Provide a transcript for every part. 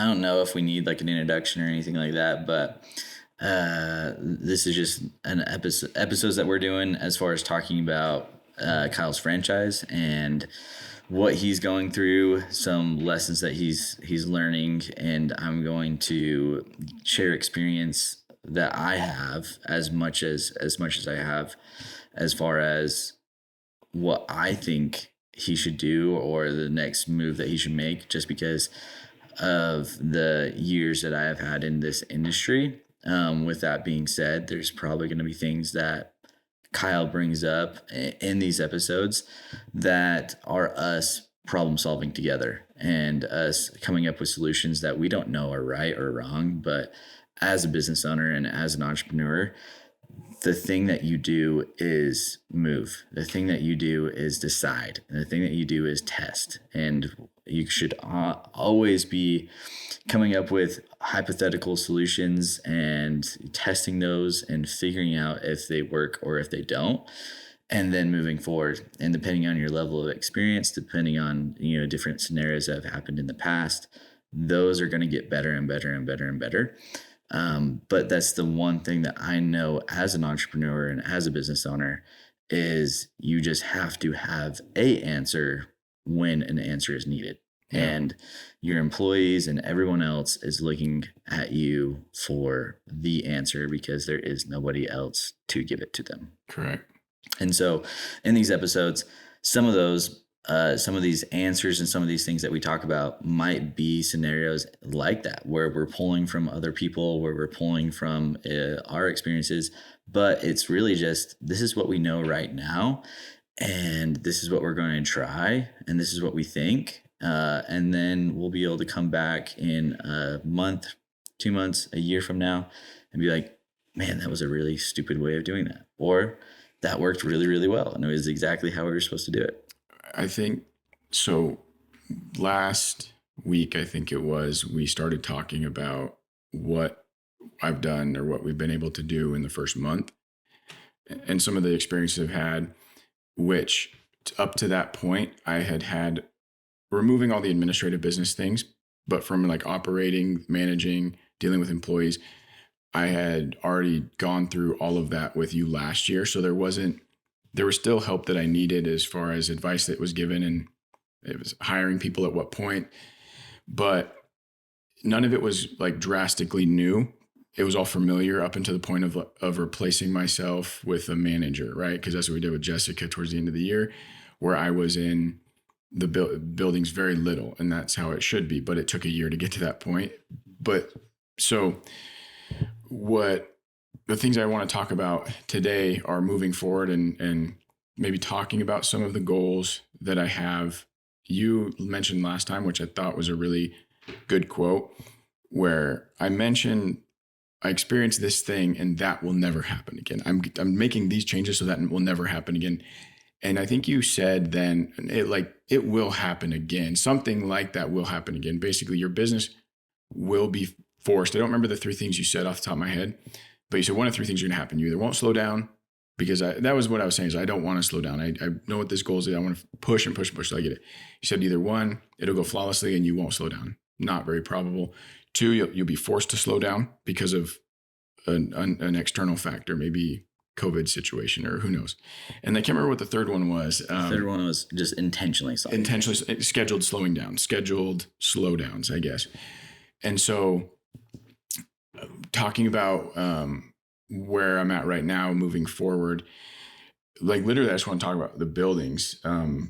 don't know if we need like an introduction or anything like that, but this is just an episodes that we're doing as far as talking about Kyle's franchise and what he's going through, some lessons that he's learning, and I'm going to share experience that I have as much as I have, as far as what I think he should do or the next move that he should make, just because of the years that I have had in this industry. With that being said, there's probably going to be things that Kyle brings up in these episodes that are us problem solving together and us coming up with solutions that we don't know are right or wrong. But as a business owner and as an entrepreneur, the thing that you do is move. The thing that you do is decide. And the thing that you do is test. And you should always be coming up with hypothetical solutions and testing those and figuring out if they work or if they don't, and then moving forward. And depending on your level of experience, depending on, different scenarios that have happened in the past, those are going to get better and better and better and better. But that's the one thing that I know as an entrepreneur and as a business owner is you just have to have a answer when an answer is needed. Yeah. And your employees and everyone else is looking at you for the answer because there is nobody else to give it to them. Correct. And so in these episodes, some of these answers and some of these things that we talk about might be scenarios like that, where we're pulling from other people, where we're pulling from our experiences, but it's really just, this is what we know right now. And this is what we're going to try. And this is what we think. And then we'll be able to come back in a month, 2 months, a year from now and be like, man, that was a really stupid way of doing that. Or that worked really, really well. And it was exactly how we were supposed to do it. I think so. Last week, I think it was, we started talking about what I've done or what we've been able to do in the first month and some of the experiences I've had, which up to that point I had removing all the administrative business things, but from like operating, managing, dealing with employees, I had already gone through all of that with you last year. So there was still help that I needed as far as advice that was given, and it was hiring people at what point, but none of it was like drastically new. It was all familiar up until the point of replacing myself with a manager, right? Because that's what we did with Jessica towards the end of the year, where I was in the buildings very little, and that's how it should be. But it took a year to get to that point. But so what the things I want to talk about today are moving forward and maybe talking about some of the goals that I have. You mentioned last time, which I thought was a really good quote, where I mentioned I experienced this thing and that will never happen again. I'm making these changes so that will never happen again. And I think you said then it will happen again. Something like that will happen again. Basically, your business will be forced. I don't remember the 3 things you said off the top of my head, but you said one of 3 things are going to happen. You either won't slow down, because that was what I was saying, is I don't want to slow down. I know what this goal is. I want to push and push and push till I get it. You said either 1, it'll go flawlessly and you won't slow down. Not very probable. 2, you'll be forced to slow down because of an external factor, maybe COVID situation or who knows. And I can't remember what the third one was. The third one was just intentionally slowing down. Scheduled slowing down, scheduled slowdowns, I guess. And so talking about where I'm at right now, moving forward, like literally I just want to talk about the buildings.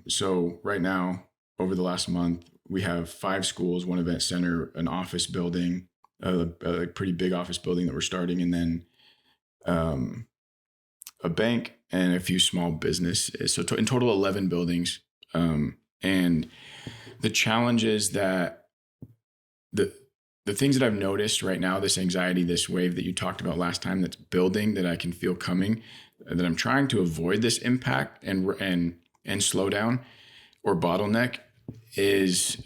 So right now, over the last month, we have 5 schools, 1 event center, an office building, a pretty big office building that we're starting, and then a bank and a few small businesses. So in total, 11 buildings. And the challenge is that the things that I've noticed right now, this anxiety, this wave that you talked about last time, that's building, that I can feel coming, that I'm trying to avoid this impact and slow down or bottleneck, is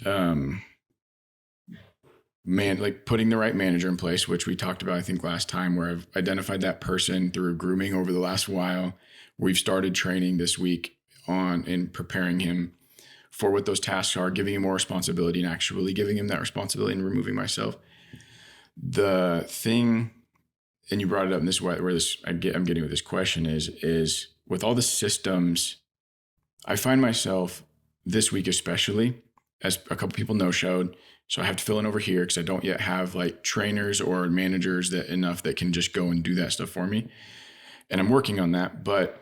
like putting the right manager in place, which we talked about, I think last time, where I've identified that person through grooming over the last while. We've started training this week in preparing him for what those tasks are, giving him more responsibility and actually giving him that responsibility and removing myself. The thing, and you brought it up in this way, where I'm getting with this question is with all the systems, I find myself this week, especially, as a couple people no-showed. So I have to fill in over here because I don't yet have like trainers or managers that can just go and do that stuff for me. And I'm working on that. But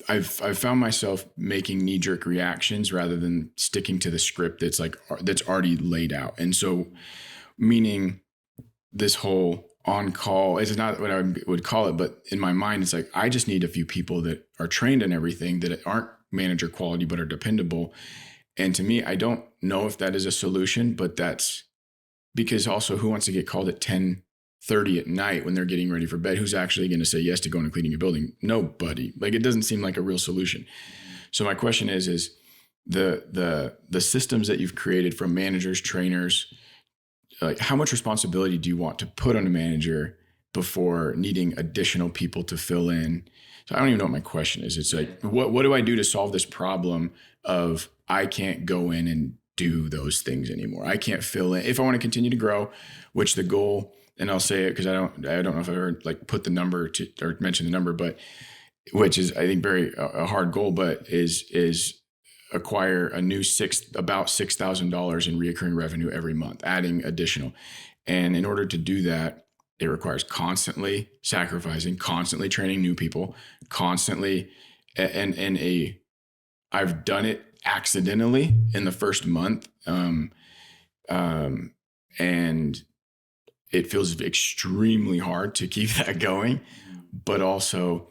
I've found myself making knee-jerk reactions rather than sticking to the script that's already laid out. And so, meaning this whole on-call is not what I would call it, but in my mind, it's like, I just need a few people that are trained in everything, that aren't manager quality, but are dependable. And to me, I don't know if that is a solution, but that's because also, who wants to get called at 10:30 at night when they're getting ready for bed? Who's actually going to say yes to going and cleaning a building? Nobody. Like, it doesn't seem like a real solution. So my question is the systems that you've created from managers, trainers, like, how much responsibility do you want to put on a manager before needing additional people to fill in? So I don't even know what my question is. It's like, what do I do to solve this problem of I can't go in and do those things anymore? I can't fill in if I want to continue to grow, which the goal, and I'll say it because I don't know if I ever like put the number to or mention the number, but which is, I think, a hard goal, but is acquire a new about $6,000 in reoccurring revenue every month, adding additional. And in order to do that, it requires constantly sacrificing, constantly training new people, constantly, I've done it accidentally in the first month. And it feels extremely hard to keep that going, but also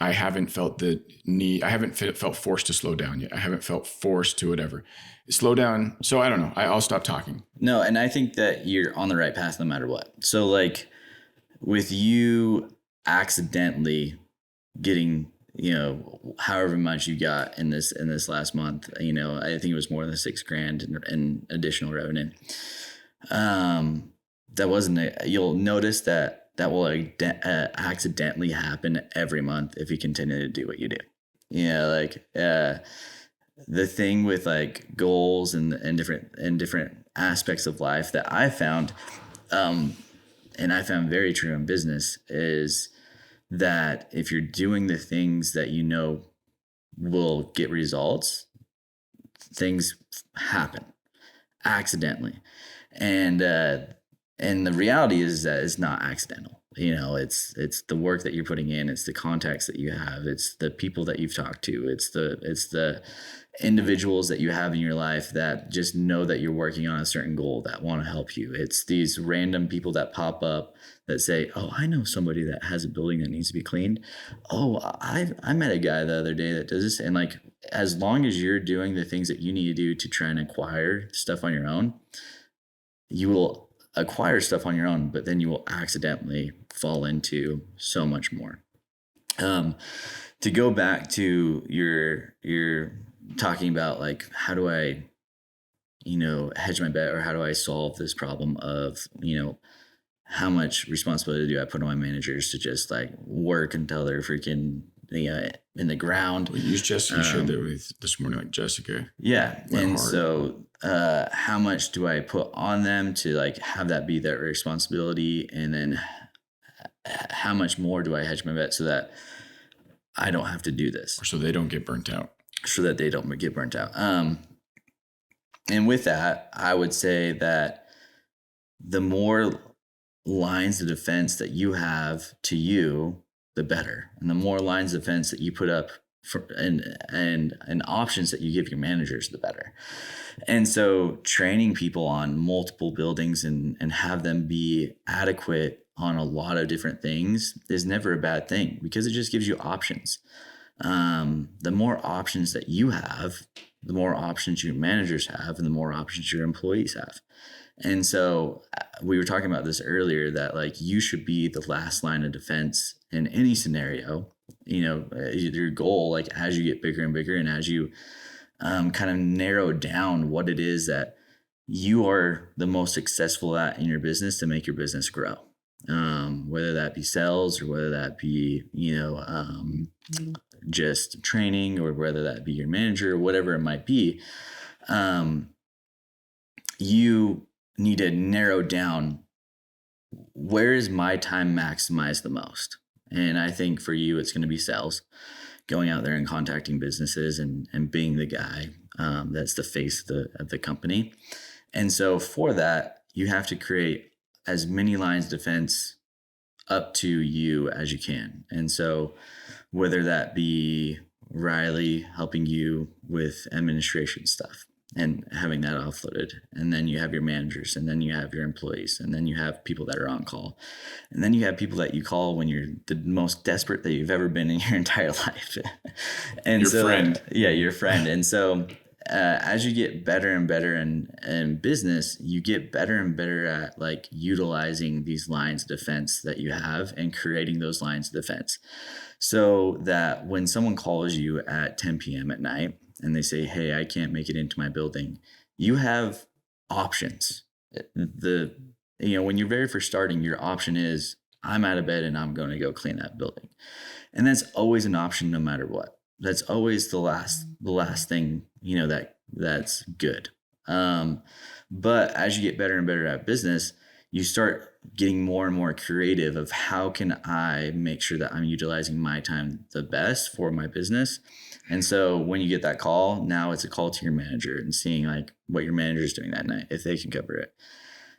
I haven't felt the need. I haven't felt forced to slow down yet. I haven't felt forced to whatever. Slow down. So I don't know. I'll stop talking. No, and I think that you're on the right path no matter what. So like with you accidentally getting, however much you got in this last month, I think it was more than $6,000 in additional revenue. That wasn't you'll notice that will accidentally happen every month if you continue to do what you do. The thing with like goals and different aspects of life that I found, and I found very true in business, is that if you're doing the things that will get results, things happen accidentally. And the reality is that it's not accidental. It's the work that you're putting in. It's the contacts that you have. It's the people that you've talked to. It's the individuals that you have in your life that just know that you're working on a certain goal, that want to help you. It's these random people that pop up that say, "Oh, I know somebody that has a building that needs to be cleaned. Oh, I met a guy the other day that does this." And like, as long as you're doing the things that you need to do to try and acquire stuff on your own, you will acquire stuff on your own, but then you will accidentally fall into so much more. To go back to your talking about like, how do I, hedge my bet, or how do I solve this problem of, how much responsibility do I put on my managers to just like work until they're freaking in the ground? Well, you shared that with this morning, like Jessica. Yeah. And hard. So how much do I put on them to like have that be their responsibility? And then how much more do I hedge my bet so that I don't have to do this? Or so they don't get burnt out. And with that, I would say that the more lines of defense that you have to you, the better. And the more lines of defense that you put up and options that you give your managers, the better. And so training people on multiple buildings and have them be adequate on a lot of different things is never a bad thing, because it just gives you options. The more options that you have, the more options your managers have, and the more options your employees have. And so we were talking about this earlier, that like you should be the last line of defense in any scenario. Your goal, like as you get bigger and bigger, and as you kind of narrow down what it is that you are the most successful at in your business to make your business grow. whether that be sales or whether that be, just training, or whether that be your manager, or whatever it might be. You need to narrow down, where is my time maximized the most? And I think for you, it's going to be sales, going out there and contacting businesses and being the guy that's the face of the company. And so for that, you have to create as many lines of defense up to you as you can. And so whether that be Riley helping you with administration stuff and having that offloaded, and then you have your managers, and then you have your employees, and then you have people that are on call, and then you have people that you call when you're the most desperate that you've ever been in your entire life. And Your so, friend. yeah, your friend. And so as you get better and better in business, you get better and better at like utilizing these lines of defense that you have and creating those lines of defense, so that when someone calls you at 10 p.m. at night and they say, hey, I can't make it into my building, you have options. When you're very first starting, your option is, I'm out of bed and I'm going to go clean that building. And that's always an option no matter what. That's always the last thing, that's good. But as you get better and better at business, you start getting more and more creative of, how can I make sure that I'm utilizing my time the best for my business? And so when you get that call, now it's a call to your manager and seeing like what your manager is doing that night, if they can cover it.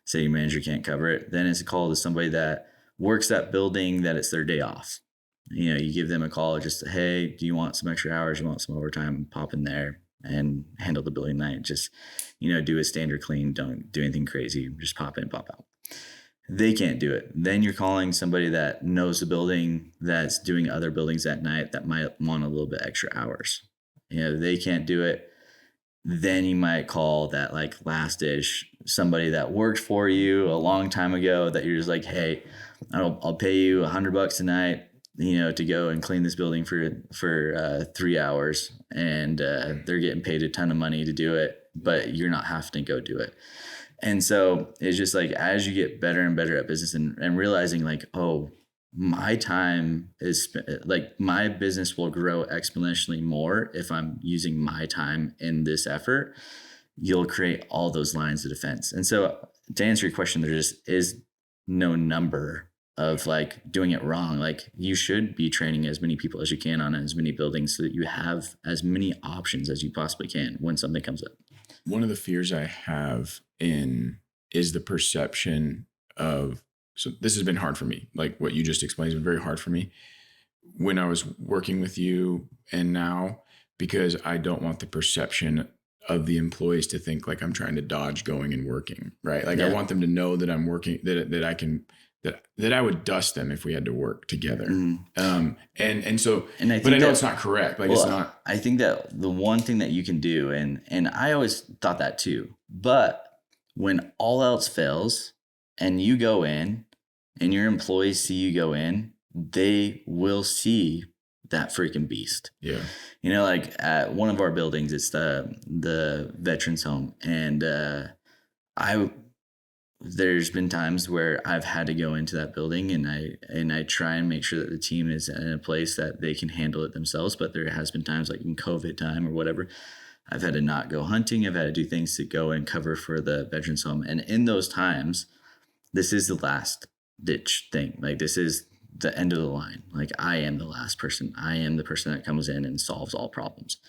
Say your manager can't cover it, then it's a call to somebody that works that building, that it's their day off. You give them a call, just, hey, do you want some extra hours? You want some overtime? Pop in there and handle the building night. Just, do a standard clean. Don't do anything crazy. Just pop in, pop out. They can't do it. Then you're calling somebody that knows the building, that's doing other buildings at night, that might want a little bit extra hours. They can't do it. Then you might call that like last-ish, somebody that worked for you a long time ago, that you're just like, hey, I'll pay you $100 a night, to go and clean this building for 3 hours. And they're getting paid a ton of money to do it, but you're not having to go do it. And so it's just like, as you get better and better at business and realizing like, oh, my time is like, my business will grow exponentially more if I'm using my time in this effort, you'll create all those lines of defense. And so to answer your question, there just is no number of like doing it wrong. Like, you should be training as many people as you can on as many buildings, so that you have as many options as you possibly can when something comes up. One of the fears I have is the perception of, so this has been hard for me. Like what you just explained has been very hard for me when I was working with you and now, because I don't want the perception of the employees to think like I'm trying to dodge going and working, right? Like, yeah. I want them to know that I'm working, that I can, that I would dust them if we had to work together. Mm-hmm. But I know it's not correct. Like, it's not. I think that the one thing that you can do, and I always thought that too, but when all else fails and you go in and your employees see you go in, they will see that freaking beast. Yeah. Like at one of our buildings, it's the veterans home. And there's been times where I've had to go into that building and I try and make sure that the team is in a place that they can handle it themselves. But there has been times, like in COVID time or whatever, I've had to not go hunting. I've had to do things to go and cover for the veterans home. And in those times, this is the last ditch thing. Like, this is the end of the line. Like, I am the last person. I am the person that comes in and solves all problems.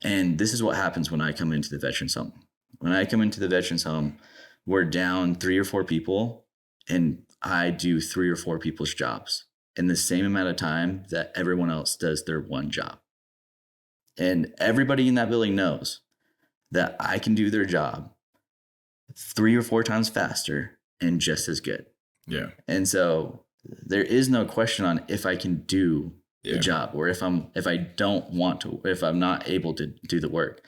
And this is what happens when I come into the veterans home. When I come into the veterans home, we're down 3 or 4 people, and I do 3 or 4 people's jobs in the same amount of time that everyone else does their one job. And everybody in that building knows that I can do their job 3 or 4 times faster and just as good. Yeah. And so there is no question on if I can do the job, or if I don't want to, if I'm not able to do the work.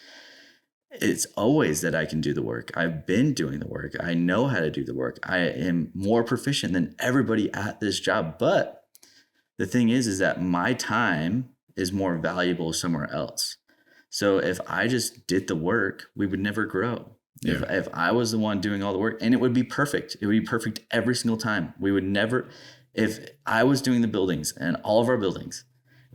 It's always that I can do the work. I've been doing the work. I know how to do the work. I am more proficient than everybody at this job. But the thing is that my time is more valuable somewhere else. So if I just did the work, we would never grow. Yeah. If I was the one doing all the work, and it would be perfect. It would be perfect every single time. We would never, if I was doing the buildings and all of our buildings,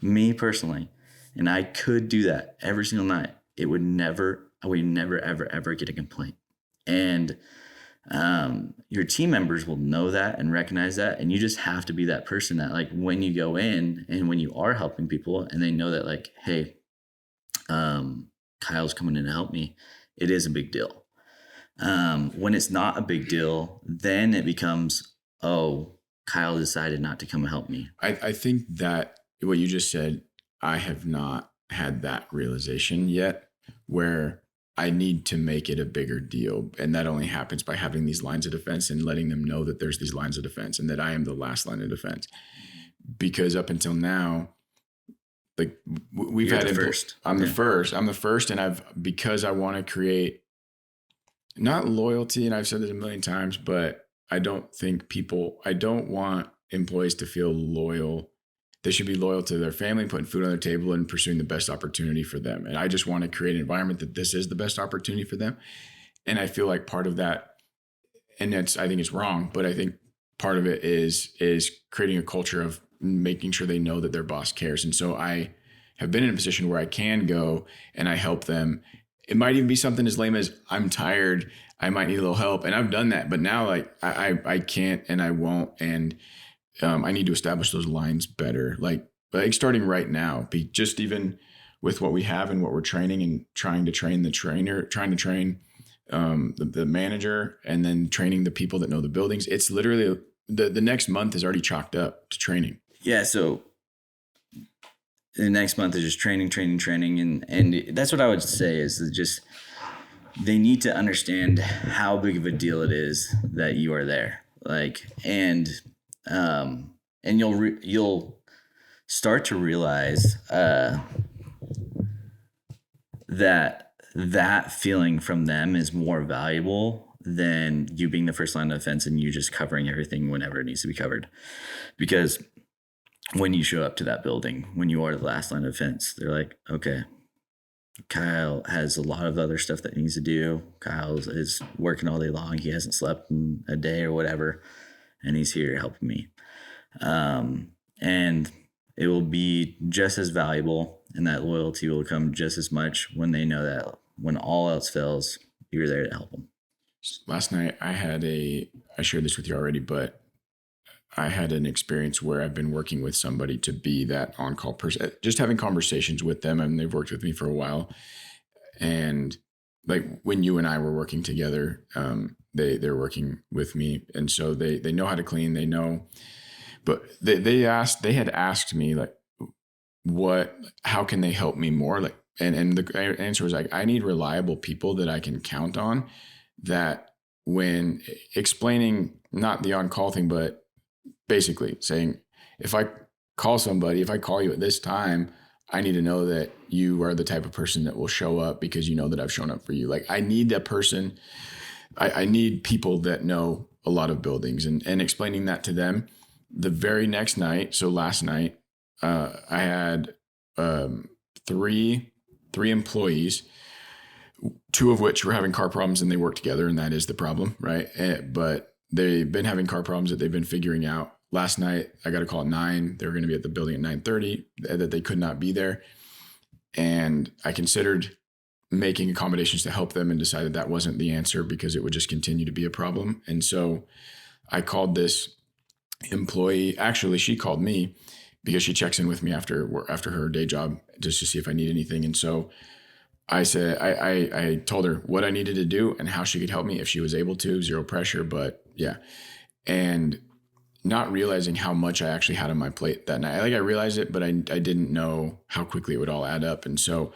me personally, and I could do that every single night, it would never, I would never, ever, ever get a complaint. And your team members will know that and recognize that. And you just have to be that person that, like, when you go in and when you are helping people and they know that, like, hey, Kyle's coming in to help me, it is a big deal. When it's not a big deal, then it becomes, oh, Kyle decided not to come and help me. I think that what you just said, I have not had that realization yet, where I need to make it a bigger deal. And that only happens by having these lines of defense and letting them know that there's these lines of defense and that I am the last line of defense. Because up until now, like we've You're had the first. I'm Yeah. the first. I'm the first. And because I want to create not loyalty, and I've said this a million times, but I don't want employees to feel loyal. They should be loyal to their family, putting food on their table and pursuing the best opportunity for them. And I just want to create an environment that this is the best opportunity for them. And I feel like part of that, and I think it's wrong, but I think part of it is creating a culture of making sure they know that their boss cares. And so I have been in a position where I can go and I help them. It might even be something as lame as, I'm tired, I might need a little help. And I've done that, but now, like, I can't and I won't. And I need to establish those lines better. Like starting right now, just even with what we have and what we're training and trying to train the trainer, trying to train the manager, and then training the people that know the buildings. It's literally the next month is already chalked up to training. Yeah. So the next month is just training. And that's what I would say is just, they need to understand how big of a deal it is that you are there. Like, and you'll start to realize that feeling from them is more valuable than you being the first line of defense and you just covering everything whenever it needs to be covered. Because when you show up to that building, when you are the last line of defense, they're like, okay, Kyle has a lot of other stuff that he needs to do. Kyle is working all day long. He hasn't slept in a day or whatever, and he's here helping me. And it will be just as valuable, and that loyalty will come just as much when they know that when all else fails, you're there to help them. Last night I shared this with you already, but I had an experience where I've been working with somebody to be that on-call person, just having conversations with them. And they've worked with me for a while. And like when you and I were working together, they're working with me. And so they know how to clean, they know, but they had asked me, like, how can they help me more? Like, and the answer was like, I need reliable people that I can count on, that when explaining not the on-call thing, but basically saying, if I call you at this time, I need to know that you are the type of person that will show up because you know that I've shown up for you. Like, I need that person. I need people that know a lot of buildings, and explaining that to them the very next night. So last night, I had three employees, two of which were having car problems, and they work together, and that is the problem, right? But they've been having car problems that they've been figuring out. Last night, I got a call at 9. They were going to be at the building at 9:30, that they could not be there. And I considered making accommodations to help them and decided that wasn't the answer because it would just continue to be a problem. And so I called this employee. Actually, she called me because she checks in with me after her day job just to see if I need anything. And so I said, I told her what I needed to do and how she could help me if she was able to. Zero pressure, but yeah. And not realizing how much I actually had on my plate that night. I realized it, but I didn't know how quickly it would all add up. And so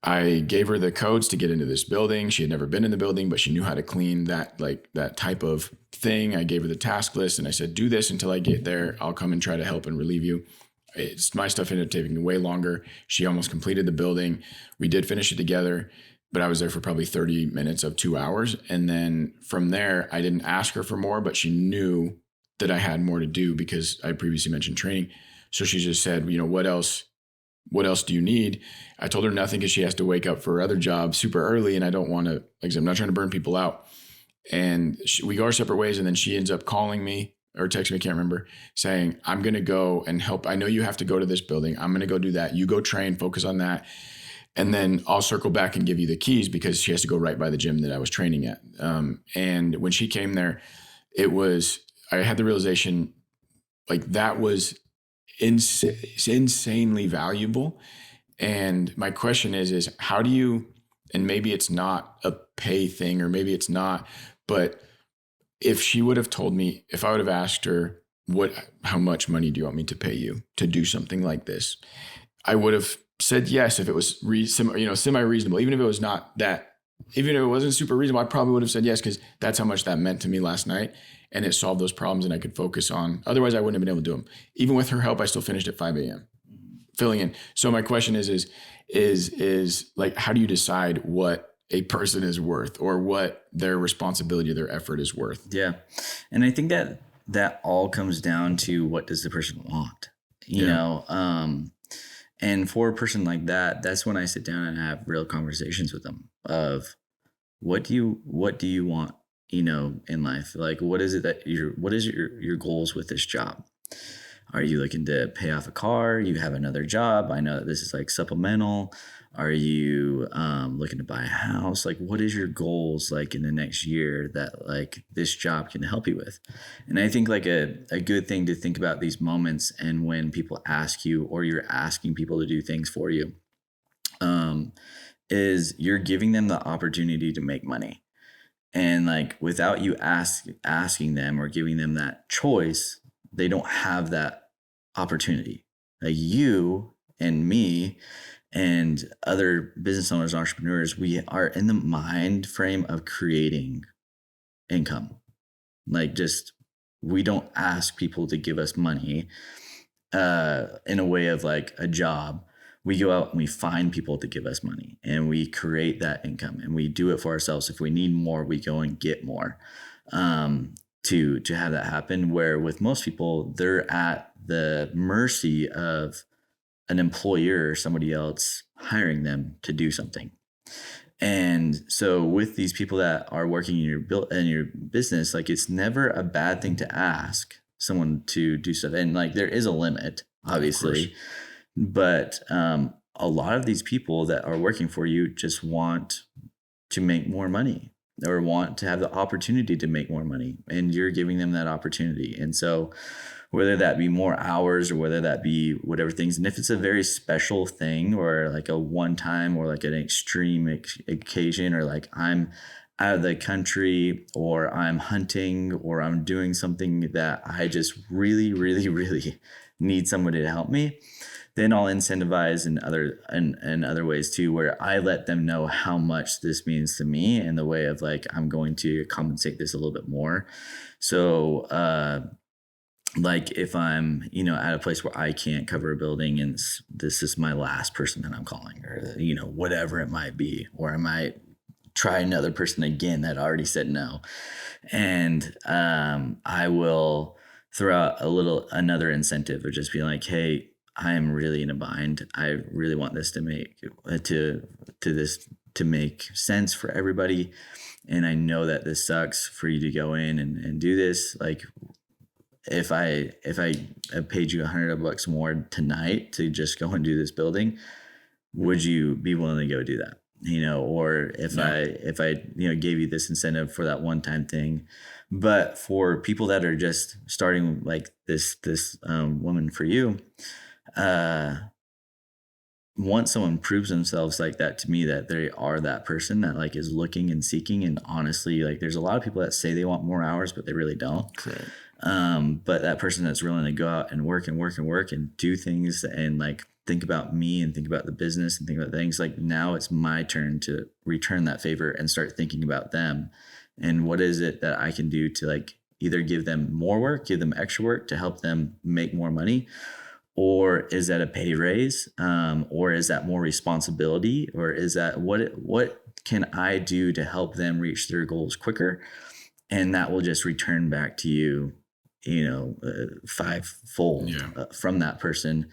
I gave her the codes to get into this building. She had never been in the building, but she knew how to clean that type of thing. I gave her the task list and I said, do this until I get there. I'll come and try to help and relieve you. My stuff ended up taking way longer. She almost completed the building. We did finish it together, but I was there for probably 30 minutes of 2 hours. And then from there, I didn't ask her for more, but she knew that I had more to do because I previously mentioned training. So she just said, what else what else do you need? I told her nothing because she has to wake up for her other job super early. And I don't want to, like I said, I'm not trying to burn people out. And we go our separate ways. And then she ends up calling me or texting me, I can't remember, saying, I'm going to go and help. I know you have to go to this building. I'm going to go do that. You go train, focus on that. And then I'll circle back and give you the keys, because she has to go right by the gym that I was training at. And when she came there, I had the realization, like, that was insanely valuable. And my question is how do you, and maybe it's not a pay thing, or maybe it's not, but if she would have told me, if I would have asked her, how much money do you want me to pay you to do something like this? I would have said yes if it was semi-reasonable. Even if it was not that, even if it wasn't super reasonable, I probably would have said yes, because that's how much that meant to me last night. And it solved those problems and I could focus on, otherwise I wouldn't have been able to do them. Even with her help, I still finished at 5 a.m. filling in. So my question is like, how do you decide what a person is worth, or what their responsibility, their effort is worth? Yeah. And I think that all comes down to, what does the person want, you know? And for a person like that, that's when I sit down and have real conversations with them of, what do you want, in life? Like, what is it that what is your goals with this job? Are you looking to pay off a car? You have another job. I know that this is like supplemental. Are you looking to buy a house? Like, what is your goals like in the next year that like this job can help you with? And I think like a good thing to think about these moments, and when people ask you, or you're asking people to do things for you, is you're giving them the opportunity to make money. And like, without you asking them or giving them that choice, they don't have that opportunity. Like, you and me and other business owners, entrepreneurs, we are in the mind frame of creating income. Like, just, we don't ask people to give us money in a way of like a job. We go out and we find people to give us money, and we create that income, and we do it for ourselves. If we need more, we go and get more to have that happen. Where with most people, they're at the mercy of an employer or somebody else hiring them to do something. And so with these people that are working in your business, like, it's never a bad thing to ask someone to do stuff. And like, there is a limit, obviously, but a lot of these people that are working for you just want to make more money, or want to have the opportunity to make more money, and you're giving them that opportunity. And so whether that be more hours, or whether that be whatever things, and if it's a very special thing, or like a one time, or like an extreme occasion, or like I'm out of the country, or I'm hunting, or I'm doing something that I just really, really, really need somebody to help me, then I'll incentivize in other ways too, where I let them know how much this means to me, in the way of like, I'm going to compensate this a little bit more. So like, if I'm, at a place where I can't cover a building, and this is my last person that I'm calling, or, whatever it might be, or I might try another person again that already said no. And I will throw out another incentive of just being like, hey, I am really in a bind. I really want this to make sense for everybody. And I know that this sucks for you to go in and do this. Like, if I paid you $100 more tonight to just go and do this building, would you be willing to go do that? Or if I gave you this incentive for that one-time thing. But for people that are just starting, like this woman for you, once someone proves themselves like that to me, that they are that person that like is looking and seeking, and honestly, like, there's a lot of people that say they want more hours, but they really don't. Correct. But that person that's willing to go out and work and do things, and like think about me, and think about the business, and think about things, like, now it's my turn to return that favor and start thinking about them, and what is it that I can do to like either give them more work, give them extra work to help them make more money. Or is that a pay raise? Or is that more responsibility? Or is that what can I do to help them reach their goals quicker? And that will just return back to you fivefold Yeah. from that person.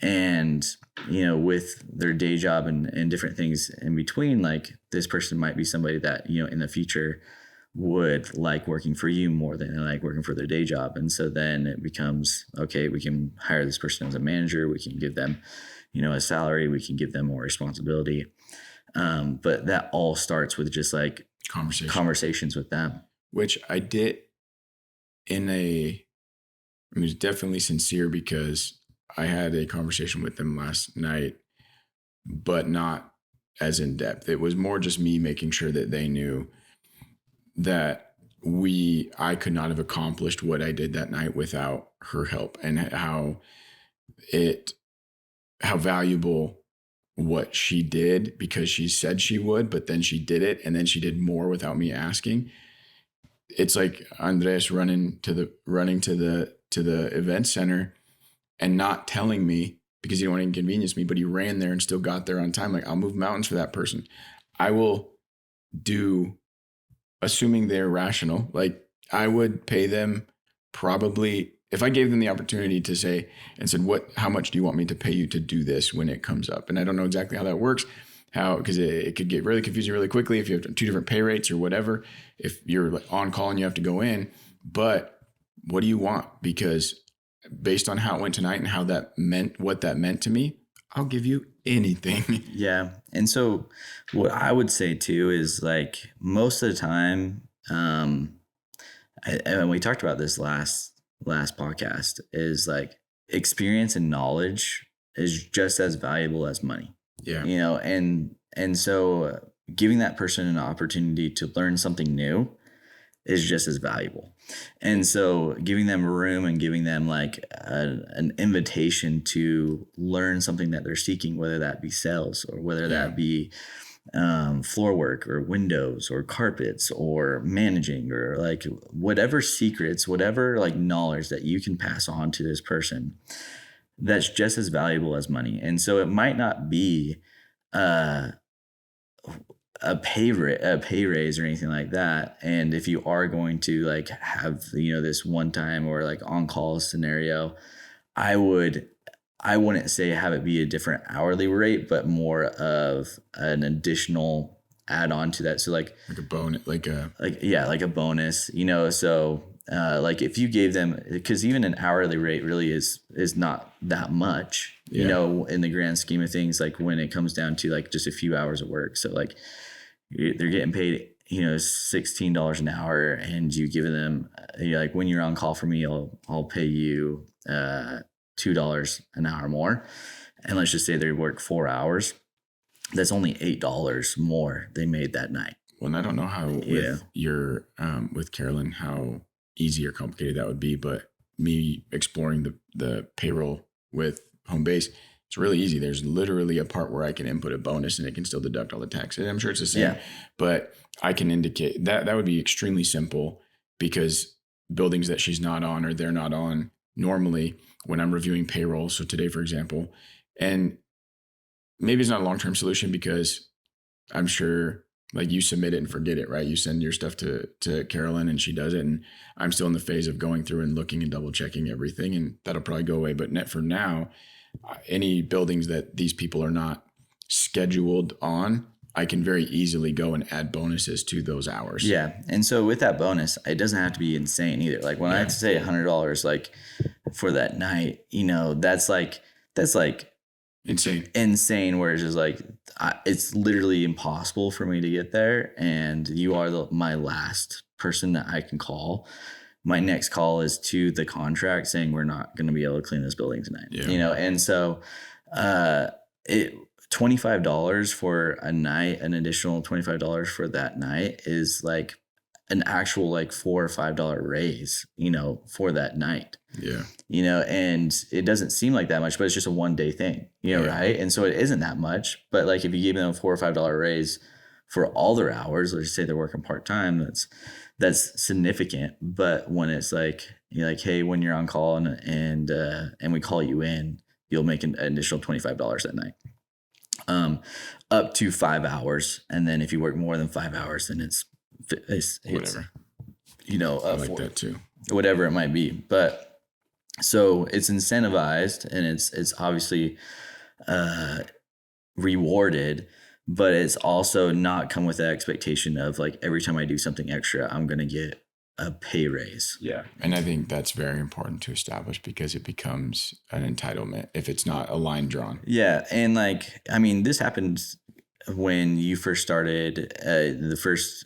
And, with their day job and different things in between, like this person might be somebody that, in the future would like working for you more than they like working for their day job. And so then it becomes, okay, we can hire this person as a manager. We can give them, a salary. We can give them more responsibility. But that all starts with just like conversations with them. Which I did it was definitely sincere because I had a conversation with them last night, but not as in depth. It was more just me making sure that they knew that I could not have accomplished what I did that night without her help, and how valuable what she did, because she said she would, but then she did it, and then she did more without me asking. It's like Andres running to the event center and not telling me because he didn't want to inconvenience me, but he ran there and still got there on time. Like, I'll move mountains for that person. I will do, assuming they're rational, like I would pay them probably, if I gave them the opportunity to say and said, how much do you want me to pay you to do this when it comes up? And I don't know exactly how that works, because it could get really confusing really quickly if you have two different pay rates or whatever, if you're like on call and you have to go in. But what do you want? Because based on how it went tonight and what that meant to me, I'll give you anything. Yeah. And so what I would say too is, like, most of the time, and we talked about this last podcast, is like experience and knowledge is just as valuable as money. Yeah. And so giving that person an opportunity to learn something new is just as valuable. And so giving them room and giving them like an invitation to learn something that they're seeking, whether that be sales or whether that be floor work or windows or carpets or managing, or like whatever secrets, whatever like knowledge that you can pass on to this person, that's just as valuable as money. And so it might not be a pay raise or anything like that. And if you are going to like have, this one time or like on call scenario, I wouldn't say have it be a different hourly rate, but more of an additional add on to that. So like a bonus, like a bonus, so like if you gave them, because even an hourly rate really is not that much, in the grand scheme of things, like when it comes down to like just a few hours of work. So like they're getting paid, $16 an hour, and you give them, like, when you're on call for me, I'll pay you $2 an hour more. And let's just say they work 4 hours. That's only $8 more they made that night. Well, and I don't know how with Carolyn, how easy or complicated that would be, but me exploring the payroll with Homebase, it's really easy. There's literally a part where I can input a bonus and it can still deduct all the taxes. I'm sure it's the same, but I can indicate that would be extremely simple, because buildings that she's not on or they're not on normally when I'm reviewing payroll. So today, for example, and maybe it's not a long-term solution, because I'm sure like you submit it and forget it, right? You send your stuff to Carolyn and she does it. And I'm still in the phase of going through and looking and double checking everything, and that'll probably go away. But for now, any buildings that these people are not scheduled on, I can very easily go and add bonuses to those hours. Yeah. And so with that bonus, it doesn't have to be insane either. Like when I have to say $100, like for that night, that's like insane. Where it's just like, it's literally impossible for me to get there. And you are my last person that I can call. My next call is to the contract saying we're not going to be able to clean this building tonight, And so, $25 for a night, an additional $25 for that night is like an actual like $4 or $5 raise, for that night. Yeah. And it doesn't seem like that much, but it's just a 1 day thing, right? And so it isn't that much, but like if you gave them a $4 or $5 raise for all their hours, let's just say they're working part-time, that's significant. But when it's like, hey, when you're on call and we call you in, you'll make an additional $25 that night. Up to 5 hours. And then if you work more than 5 hours, then it's whatever. I like that too. whatever it might be. But so it's incentivized and it's obviously rewarded, but it's also not come with the expectation of like every time I do something extra, I'm going to get a pay raise. Yeah. And I think that's very important to establish because it becomes an entitlement if it's not a line drawn. Yeah. And like, I mean, this happened when you first started. The first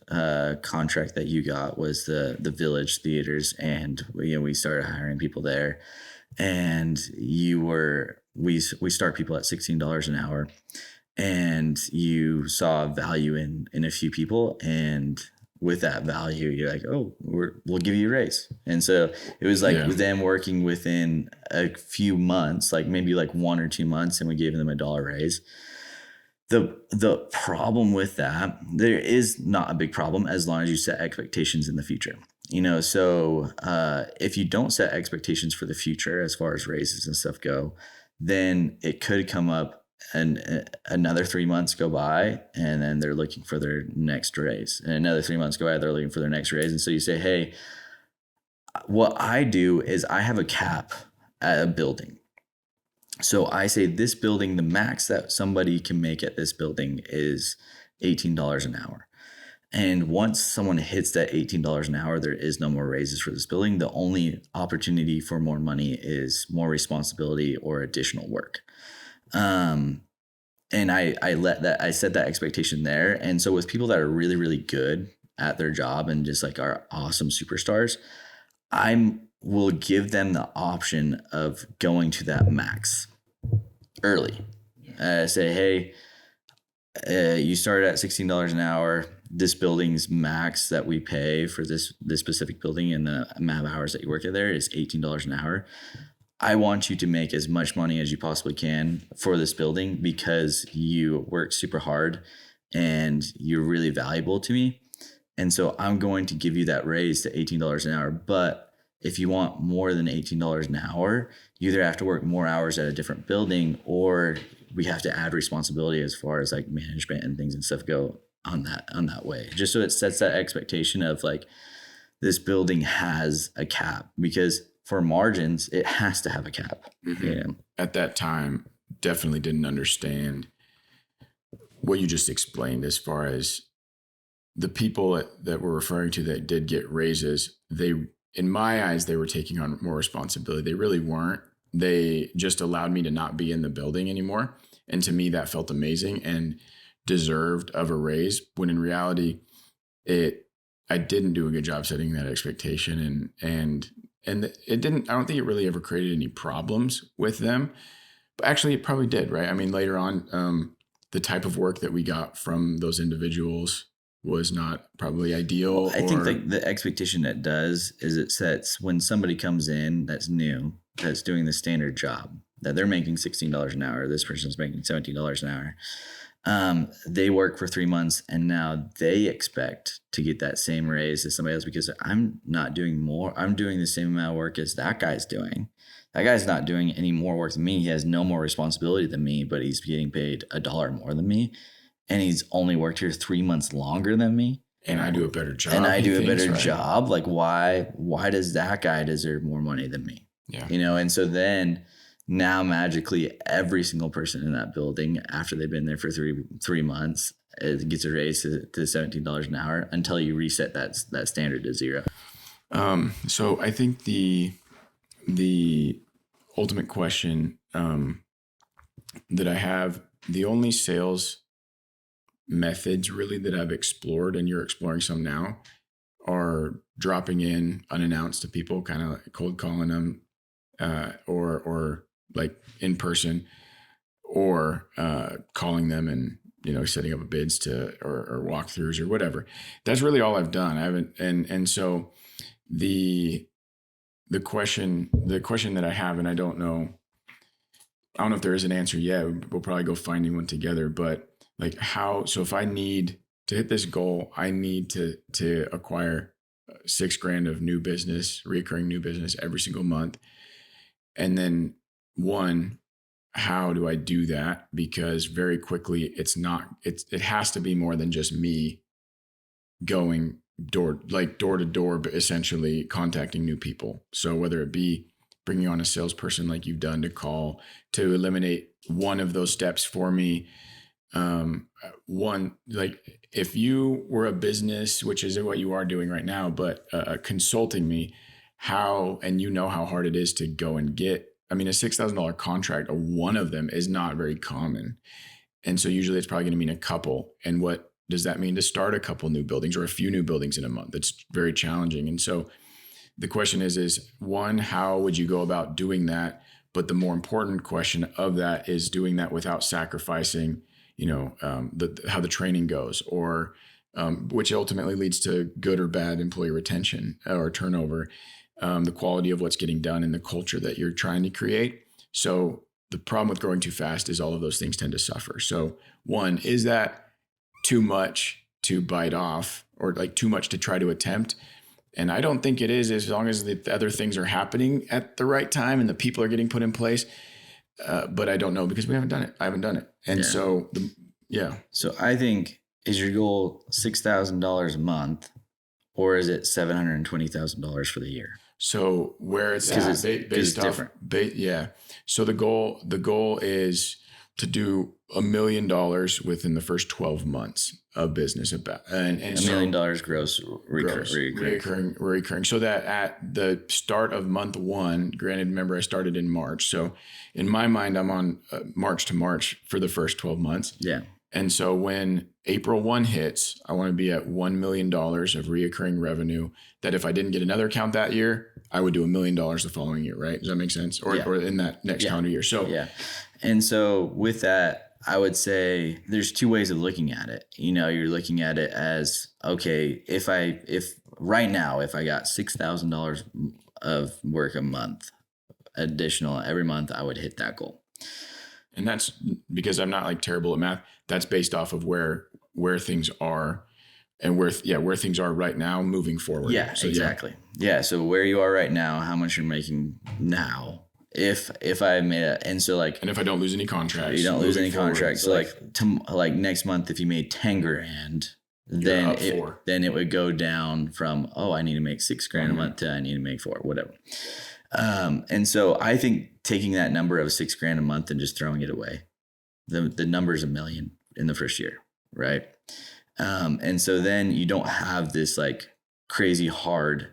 contract that you got was the Village Theaters, and we started hiring people there, and we start people at $16 an hour, and you saw value in a few people, and with that value, you're like, oh, we'll give you a raise. And so it was like them working within a few months, like maybe like 1 or 2 months, and we gave them $1 raise. The problem with that, there is not a big problem as long as you set expectations in the future. So if you don't set expectations for the future as far as raises and stuff go, then it could come up and another 3 months go by, and then they're looking for their next raise, and another 3 months go by, they're looking for their next raise. And so you say, hey, what I do is I have a cap at a building. So I say this building, the max that somebody can make at this building is $18 an hour. And once someone hits that $18 an hour, there is no more raises for this building. The only opportunity for more money is more responsibility or additional work. And I set that expectation there. And so with people that are really, really good at their job and just like are awesome superstars, I will give them the option of going to that max early. Say, hey, you started at $16 an hour. This building's max that we pay for this specific building and the amount of hours that you work at there is $18 an hour. I want you to make as much money as you possibly can for this building because you work super hard and you're really valuable to me. And so I'm going to give you that raise to $18 an hour. But if you want more than $18 an hour, you either have to work more hours at a different building, or we have to add responsibility as far as like management and things and stuff go on that way. Just so it sets that expectation of like this building has a cap, because for margins, it has to have a cap. Mm-hmm. At that time, definitely didn't understand what you just explained as far as the people that we're referring to that did get raises. In my eyes, they were taking on more responsibility. They really weren't. They just allowed me to not be in the building anymore. And to me, that felt amazing and deserved of a raise, when in reality, I didn't do a good job setting that expectation. And it didn't, I don't think it really ever created any problems with them, but actually it probably did, right? I mean, later on, the type of work that we got from those individuals was not probably ideal. Well, I think like the expectation that does is it sets, when somebody comes in that's new, that's doing the standard job, that they're making $16 an hour, this person's making $17 an hour. They work for 3 months and now they expect to get that same raise as somebody else, because I'm not doing more. I'm doing the same amount of work as that guy's doing. That guy's not doing any more work than me. He has no more responsibility than me, but he's getting paid $1 more than me. And he's only worked here 3 months longer than me. And I do a better job. And I do a better job. Like, why does that guy deserve more money than me? Yeah. And so then now magically every single person in that building, after they've been there for three months, it gets a raise to $17 an hour until you reset that standard to zero. So I think the ultimate question that I have, the only sales methods really that I've explored, and you're exploring some now, are dropping in unannounced to people, kind of like cold calling them, or like in person, or calling them and setting up bids or walkthroughs or whatever. That's really all I've done. I haven't, and so the question that I have, and I don't know if there is an answer yet. We'll probably go finding one together, but like so if I need to hit this goal, I need to acquire $6,000 of new business, recurring new business every single month. And then how do I do that? Because very quickly it has to be more than just me going door to door, but essentially contacting new people. So whether it be bringing on a salesperson like you've done to call to eliminate one of those steps for me. One, like if you were a business, which is what you are doing right now, but consulting me, how, and you know how hard it is to go and get, I mean, a $6,000 contract, or one of them is not very common. And so usually it's probably going to mean a couple. And what does that mean to start a couple new buildings or a few new buildings in a month? It's very challenging. And so the question is one, how would you go about doing that? But the more important question of that is doing that without sacrificing, how the training goes, or which ultimately leads to good or bad employee retention or turnover, the quality of what's getting done and the culture that you're trying to create. So the problem with growing too fast is all of those things tend to suffer. So one, is that too much to bite off, or like too much to try to attempt? And I don't think it is, as long as the other things are happening at the right time and the people are getting put in place. But I don't know, because we haven't done it. I haven't done it. And so, So I think, is your goal $6,000 a month, or is it $720,000 for the year? So where it's at, based off, different. So the goal is to do $1 million within the first 12 months of business, about and $1 million gross recurring. So that at the start of month one, granted, remember I started in March. So in my mind, I'm on March to March for the first 12 months. Yeah. And so when April 1 hits, I want to be at $1 million of reoccurring revenue, that if I didn't get another account that year, I would do $1 million the following year, right? Does that make sense? Or in that next calendar year. So And so with that, I would say there's two ways of looking at it. You're looking at it as, okay, if right now, if I got $6,000 of work a month additional every month, I would hit that goal. And that's because I'm not like terrible at math. That's based off of where things are and where things are right now moving forward. Yeah, so, exactly. Yeah. So where you are right now, how much you're making now. If I made and if I don't lose any contracts, you don't lose any contracts. So like next month, if you made 10 grand, then it would go down from, I need to make $6,000 a month to I need to make 4, whatever. And so I think taking that number of $6,000 a month and just throwing it away, the number is $1 million in the first year. Right. And so then you don't have this like crazy hard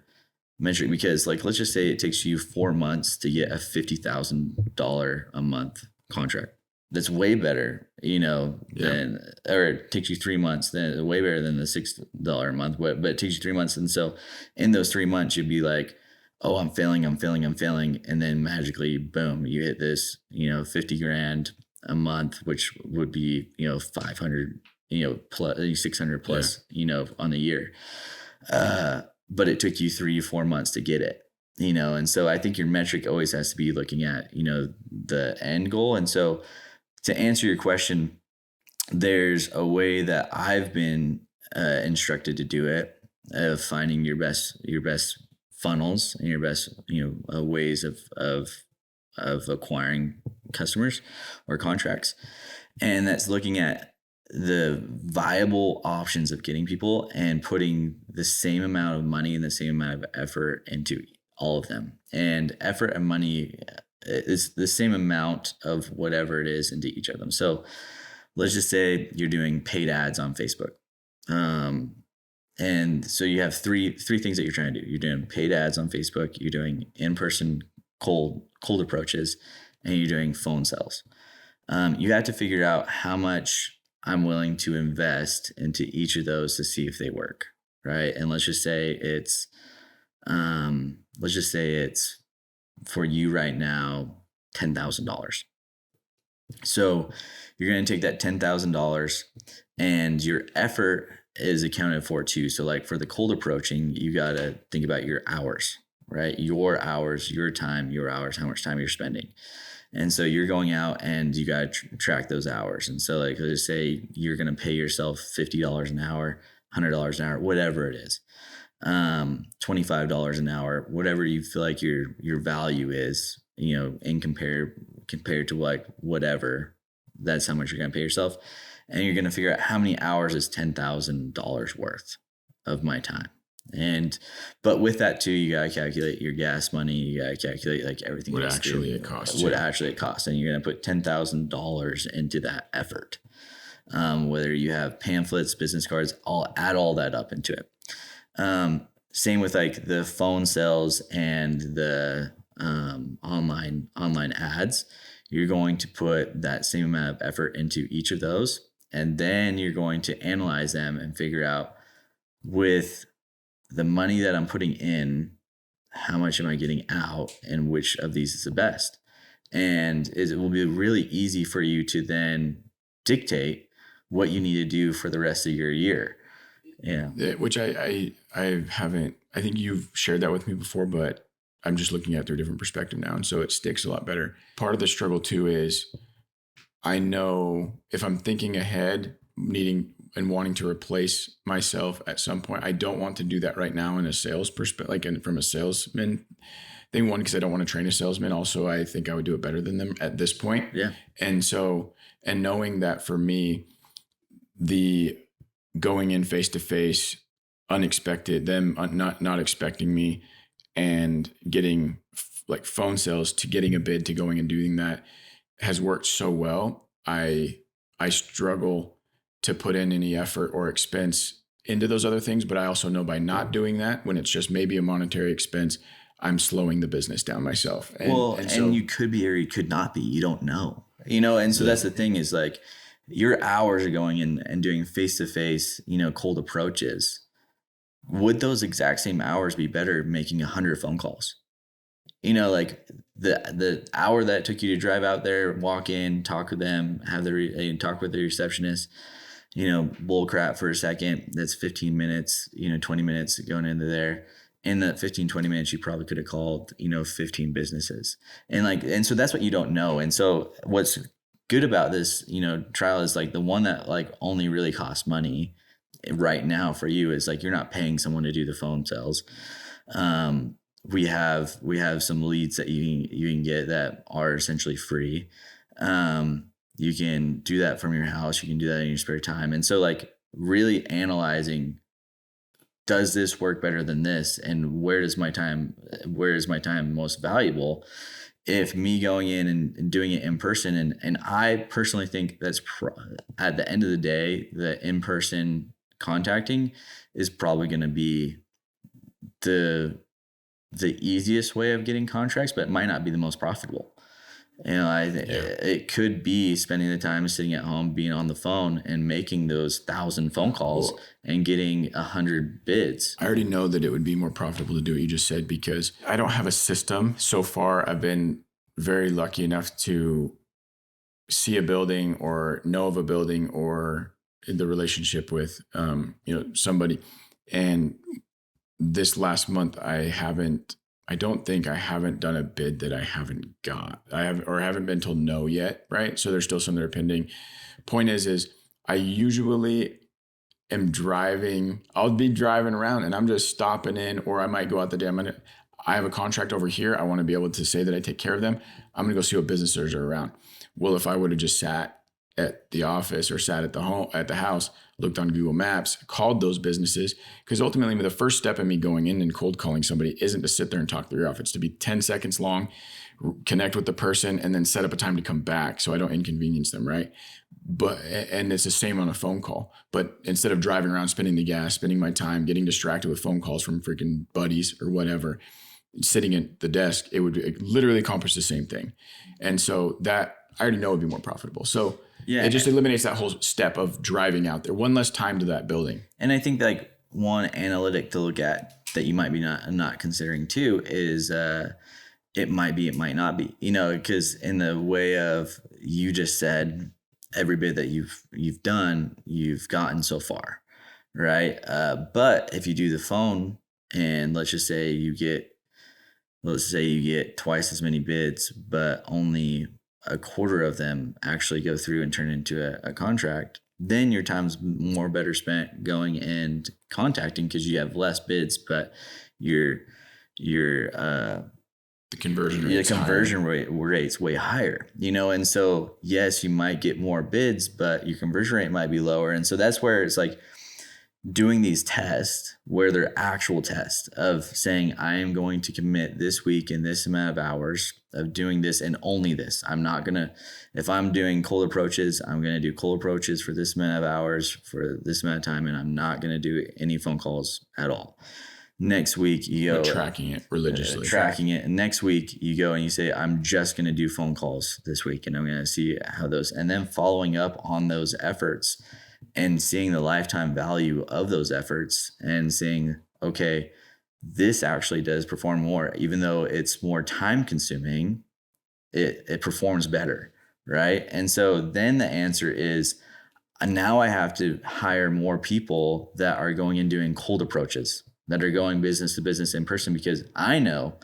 metric, because let's just say it takes you 4 months to get a $50,000 a month contract. That's way better, than, or it takes you 3 months, then way better than the $6 a month, but it takes you 3 months. And so in those 3 months, you'd be like, I'm failing. And then magically, boom, you hit this, $50,000 a month, which would be, 500, plus 600 plus, on the year. But it took you 3-4 months to get it, and so I think your metric always has to be looking at, the end goal. And so to answer your question, there's a way that I've been instructed to do it, of finding your best funnels and your best, ways of acquiring customers or contracts. And that's looking at the viable options of getting people and putting the same amount of money and the same amount of effort into all of them. And effort and money is the same amount of whatever it is into each of them. So let's just say you're doing paid ads on Facebook. And so you have three things that you're trying to do. You're doing paid ads on Facebook, you're doing in-person cold approaches, and you're doing phone sales. You have to figure out how much I'm willing to invest into each of those to see if they work, right? And let's just say it's for you right now, $10,000. So you're going to take that $10,000, and your effort is accounted for too. So like for the cold approaching, you got to think about your hours, right? Your hours, your time, your hours, how much time you're spending. And so you're going out and you got to track those hours. And so like, let's say you're going to pay yourself $50 an hour, $100 an hour, whatever it is, $25 an hour, whatever you feel like your value is, in compared to like whatever, that's how much you're going to pay yourself. And you're going to figure out how many hours is $10,000 worth of my time. But with that too, you gotta calculate your gas money. You gotta calculate like everything. What actually it costs. What actually it costs, and you're gonna put $10,000 into that effort. Whether you have pamphlets, business cards, add all that up into it. Same with like the phone sales and the online ads. You're going to put that same amount of effort into each of those, and then you're going to analyze them and figure out, with the money that I'm putting in, how much am I getting out, and which of these is the best. And it will be really easy for you to then dictate what you need to do for the rest of your year. Yeah. Which I haven't, I think you've shared that with me before, but I'm just looking at it through a different perspective now. And so it sticks a lot better. Part of the struggle too is I know if I'm thinking ahead, needing and wanting to replace myself at some point, I don't want to do that right now in a sales perspective, like from a salesman thing. One, because I don't want to train a salesman. Also, I think I would do it better than them at this point. Yeah. And so, and knowing that for me, the going in face to face, unexpected, them not expecting me, and getting like phone sales to getting a bid to going and doing that has worked so well. I struggle to put in any effort or expense into those other things, but I also know by not doing that, when it's just maybe a monetary expense, I'm slowing the business down myself. And you could be or you could not be. You don't know. And so that's the thing is like your hours are going in and doing face-to-face, cold approaches. Would those exact same hours be better making 100 phone calls? Like the hour that it took you to drive out there, walk in, talk with them, talk with the receptionist, bull crap for a second. That's 15 minutes, 20 minutes going into there. In that 15, 20 minutes, you probably could have called, 15 businesses. And so that's what you don't know. And so what's good about this, trial is like the one that like only really costs money right now for you is like, you're not paying someone to do the phone sales. We have some leads that you can get that are essentially free. You can do that from your house. You can do that in your spare time. And so like really analyzing, does this work better than this? And where is my time most valuable? If me going in and doing it in person, and I personally think that's at the end of the day, the in-person contacting is probably going to be the easiest way of getting contracts, but it might not be the most profitable. It could be spending the time sitting at home, being on the phone and making those 1,000 phone calls and getting 100 bids. I already know that it would be more profitable to do what you just said because I don't have a system. So far, I've been very lucky enough to see a building or know of a building or in the relationship with, somebody. And this last month, I don't think I haven't done a bid that I haven't got. I haven't been told no yet, right? So there's still some that are pending. Point is I usually am driving. I'll be driving around and I'm just stopping in, or I might go out the day. I have a contract over here. I want to be able to say that I take care of them. I'm going to go see what businesses are around. Well, if I would have just sat at the office or sat at the house, looked on Google Maps, called those businesses, because ultimately the first step of me going in and cold calling somebody isn't to sit there and talk through off. It's to be 10 seconds long, connect with the person, and then set up a time to come back so I don't inconvenience them, right? And it's the same on a phone call. But instead of driving around, spending the gas, spending my time, getting distracted with phone calls from freaking buddies or whatever, sitting at the desk, it would literally accomplish the same thing. And so that I already know would be more profitable. So yeah, it just eliminates that whole step of driving out there. One less time to that building. And I think like one analytic to look at that you might be not considering too is it might be, it might not be, because in the way of you just said every bit that you've done, you've gotten so far, right? But if you do the phone and let's say you get twice as many bids, but only a quarter of them actually go through and turn into a contract, then your time's better spent going and contacting because you have less bids, but the conversion rate's way higher, and so yes, you might get more bids, but your conversion rate might be lower. And so that's where it's like doing these tests where they're actual tests of saying, I am going to commit this week in this amount of hours of doing this and only this. I'm not going to, if I'm doing cold approaches, I'm going to do cold approaches for this amount of hours for this amount of time. And I'm not going to do any phone calls at all. Next week, you go tracking it religiously. Tracking it. And next week, you go and you say, I'm just going to do phone calls this week and I'm going to see how those, and then following up on those efforts and seeing the lifetime value of those efforts and seeing, okay, this actually does perform more, even though it's more time consuming, it performs better. Right. And so then the answer is, now I have to hire more people that are going and doing cold approaches, that are going business to business in person, because I know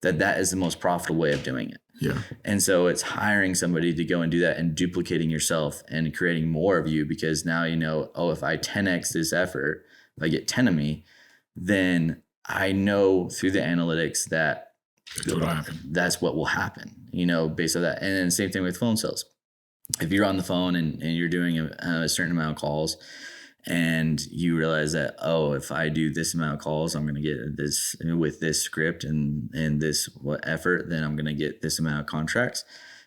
that that is the most profitable way of doing it. Yeah. And so it's hiring somebody to go and do that and duplicating yourself and creating more of you, because now you know, oh, if I 10x this effort, if I get 10 of me, then I know through the analytics that that's what will happen, you know, based on that. And then same thing with phone sales. If you're on the phone and you're doing a certain amount of calls, and you realize that, oh, if I do this amount of calls, I'm going to get this with this script and this effort, then I'm going to get this amount of contracts.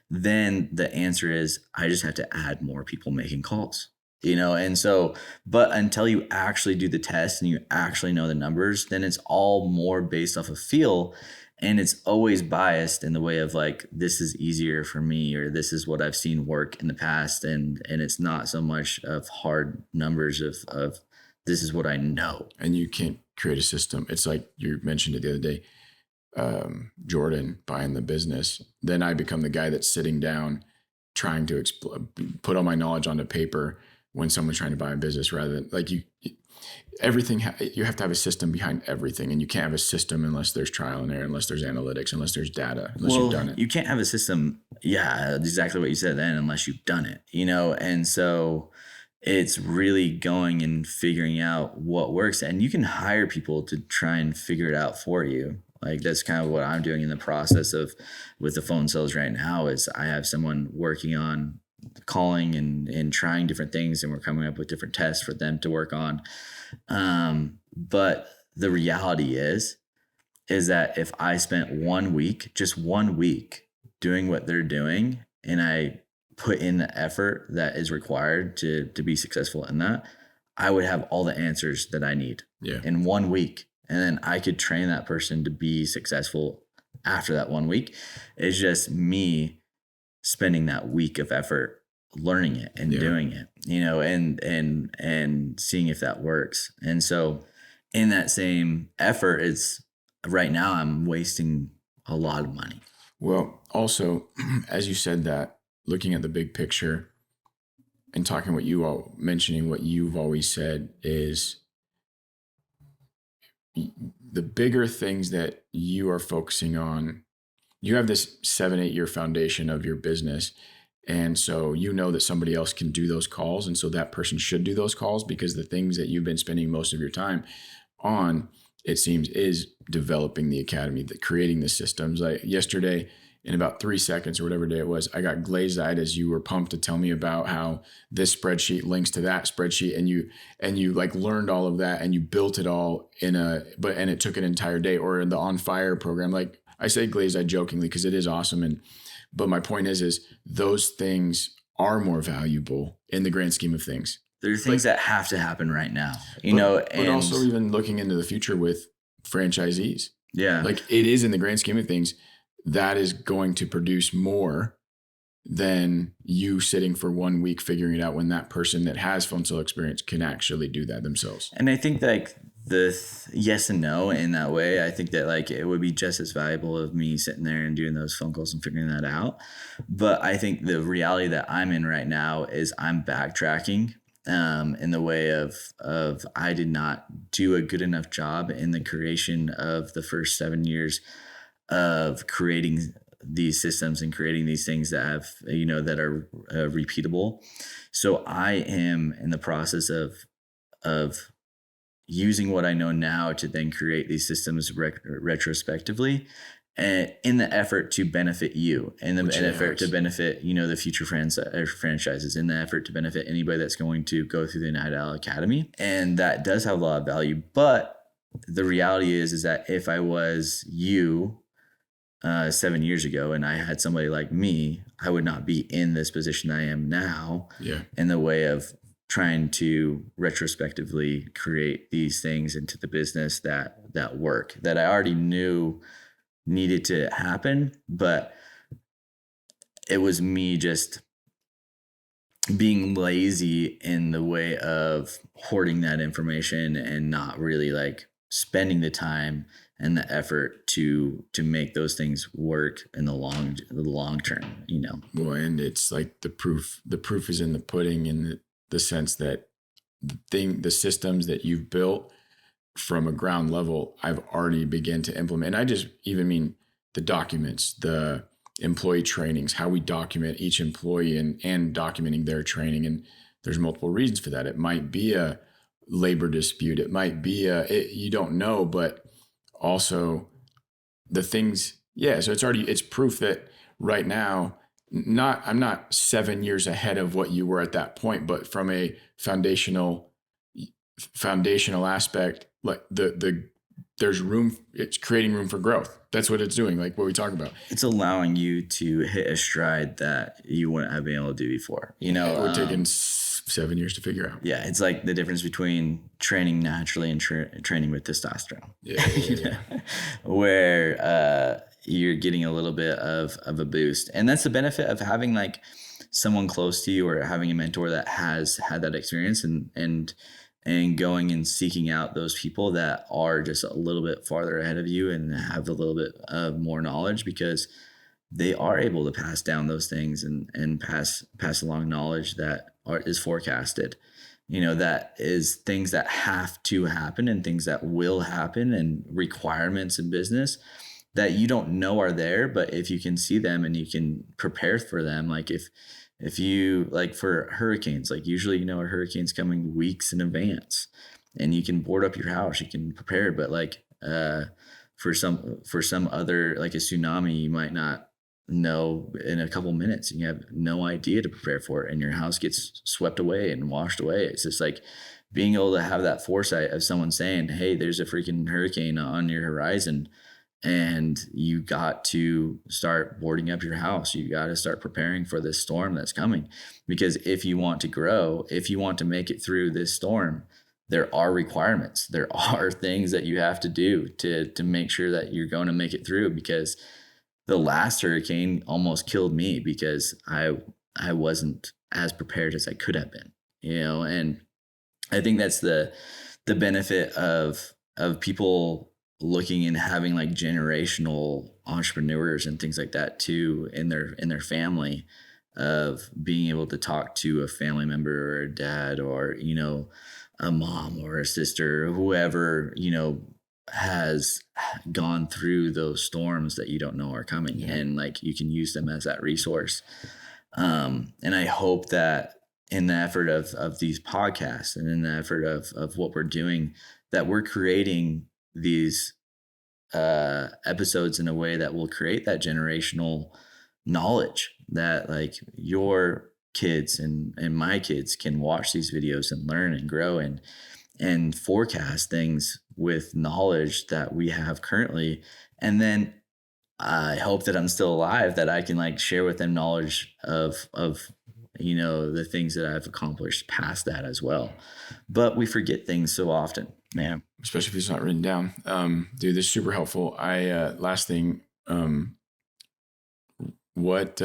Then the answer is, I just have to add more people making calls, you know? And so, but until you actually do the test and you actually know the numbers, then it's all more based off of feel. And it's always biased in the way of like, this is easier for me, or this is what I've seen work in the past. And it's not so much of hard numbers of this is what I know. And you can't create a system. It's like you mentioned it the other day, Jordan buying the business. Then I become the guy that's sitting down trying to put all my knowledge onto paper when someone's trying to buy a business, rather than like everything. You have to have a system behind everything, and you can't have a system unless there's trial and error, unless there's analytics, unless there's data, unless you've done it. You can't have a system. Yeah, exactly what you said then, unless you've done it, you know? And so it's really going and figuring out what works, and you can hire people to try and figure it out for you. Like that's kind of what I'm doing in the process of with the phone sales right now. Is I have someone working on calling and trying different things, and we're coming up with different tests for them to work on. But the reality is that if I spent 1 week, just 1 week doing what they're doing, and I put in the effort that is required to be successful in that, I would have all the answers that I need in 1 week. And then I could train that person to be successful after that 1 week. It's just me spending that week of effort learning it and doing it, you know, and seeing if that works. And so in that same effort, it's right now I'm wasting a lot of money. Well, also, as you said that, looking at the big picture and talking mentioning what you've always said is the bigger things that you are focusing on. You have this 7-8 year foundation of your business. And so you know that somebody else can do those calls. And so that person should do those calls, because the things that you've been spending most of your time on, it seems, is developing the academy, creating the systems. Like yesterday, in about 3 seconds or whatever day it was, I got glazed-eyed as you were pumped to tell me about how this spreadsheet links to that spreadsheet, and you like learned all of that, and you built it all and it took an entire day. Or in the On Fire program, like I say glazed-eyed jokingly because it is awesome. But my point is those things are more valuable in the grand scheme of things. There are things that have to happen right now, but also even looking into the future with franchisees. Yeah. Like it is in the grand scheme of things, that is going to produce more than you sitting for 1 week figuring it out, when that person that has phone sale experience can actually do that themselves. And I think like yes and no in that way. I think that like it would be just as valuable of me sitting there and doing those phone calls and figuring that out. But I think the reality that I'm in right now is I'm backtracking in the way of I did not do a good enough job in the creation of the first 7 years of creating these systems and creating these things that have, that are repeatable. So I am in the process of using what I know now to then create these systems retrospectively. and in the effort to benefit you, in the effort to benefit, the future franchises, in the effort to benefit anybody that's going to go through the Night Owl Academy. And that does have a lot of value. But the reality is that if I was you 7 years ago and I had somebody like me, I would not be in this position I am now. Yeah. In the way of trying to retrospectively create these things into the business that work, that I already knew needed to happen, but it was me just being lazy in the way of hoarding that information and not really like spending the time and the effort to make those things work in the long term, Well, and it's like the proof is in the pudding, in the sense that the systems that you've built from a ground level, I've already begun to implement. And I just even mean the documents, the employee trainings, how we document each employee and documenting their training. And there's multiple reasons for that. It might be a labor dispute. It might be you don't know, but also the things. Yeah. So it's proof that right now, I'm not 7 years ahead of what you were at that point, but from a foundational aspect, like there's room, it's creating room for growth. That's what it's doing. Like what we talk about. It's allowing you to hit a stride that you wouldn't have been able to do before. We're taking 7 years to figure out. Yeah. It's like the difference between training naturally and training with testosterone. Yeah. Where, you're getting a little bit of a boost. And that's the benefit of having like someone close to you or having a mentor that has had that experience and going and seeking out those people that are just a little bit farther ahead of you and have a little bit of more knowledge, because they are able to pass down those things and pass along knowledge that is forecasted. That is things that have to happen and things that will happen and requirements in business that you don't know are there, but if you can see them and you can prepare for them, like if you, like for hurricanes, like usually a hurricane's coming weeks in advance, and you can board up your house, you can prepare. But like for some other, like a tsunami, you might not know in a couple minutes, and you have no idea to prepare for it, and your house gets swept away and washed away. It's just like being able to have that foresight of someone saying, hey, there's a freaking hurricane on your horizon, and you got to start boarding up your house. You got to start preparing for this storm that's coming, because if you want to grow, if you want to make it through this storm, there are requirements. There are things that you have to do to make sure that you're going to make it through, because the last hurricane almost killed me because I wasn't as prepared as I could have been, and I think that's the benefit of people looking and having like generational entrepreneurs and things like that too in their family, of being able to talk to a family member or a dad or a mom or a sister or whoever has gone through those storms that you don't know are coming. Yeah. And like you can use them as that resource. And I hope that in the effort of these podcasts and in the effort of what we're doing, that we're creating these episodes in a way that will create that generational knowledge, that like your kids and my kids can watch these videos and learn and grow and forecast things with knowledge that we have currently. And then I hope that I'm still alive, that I can like share with them knowledge of the things that I've accomplished past that as well. But we forget things so often. Yeah, especially if it's not written down. Dude, this is super helpful. Last thing, what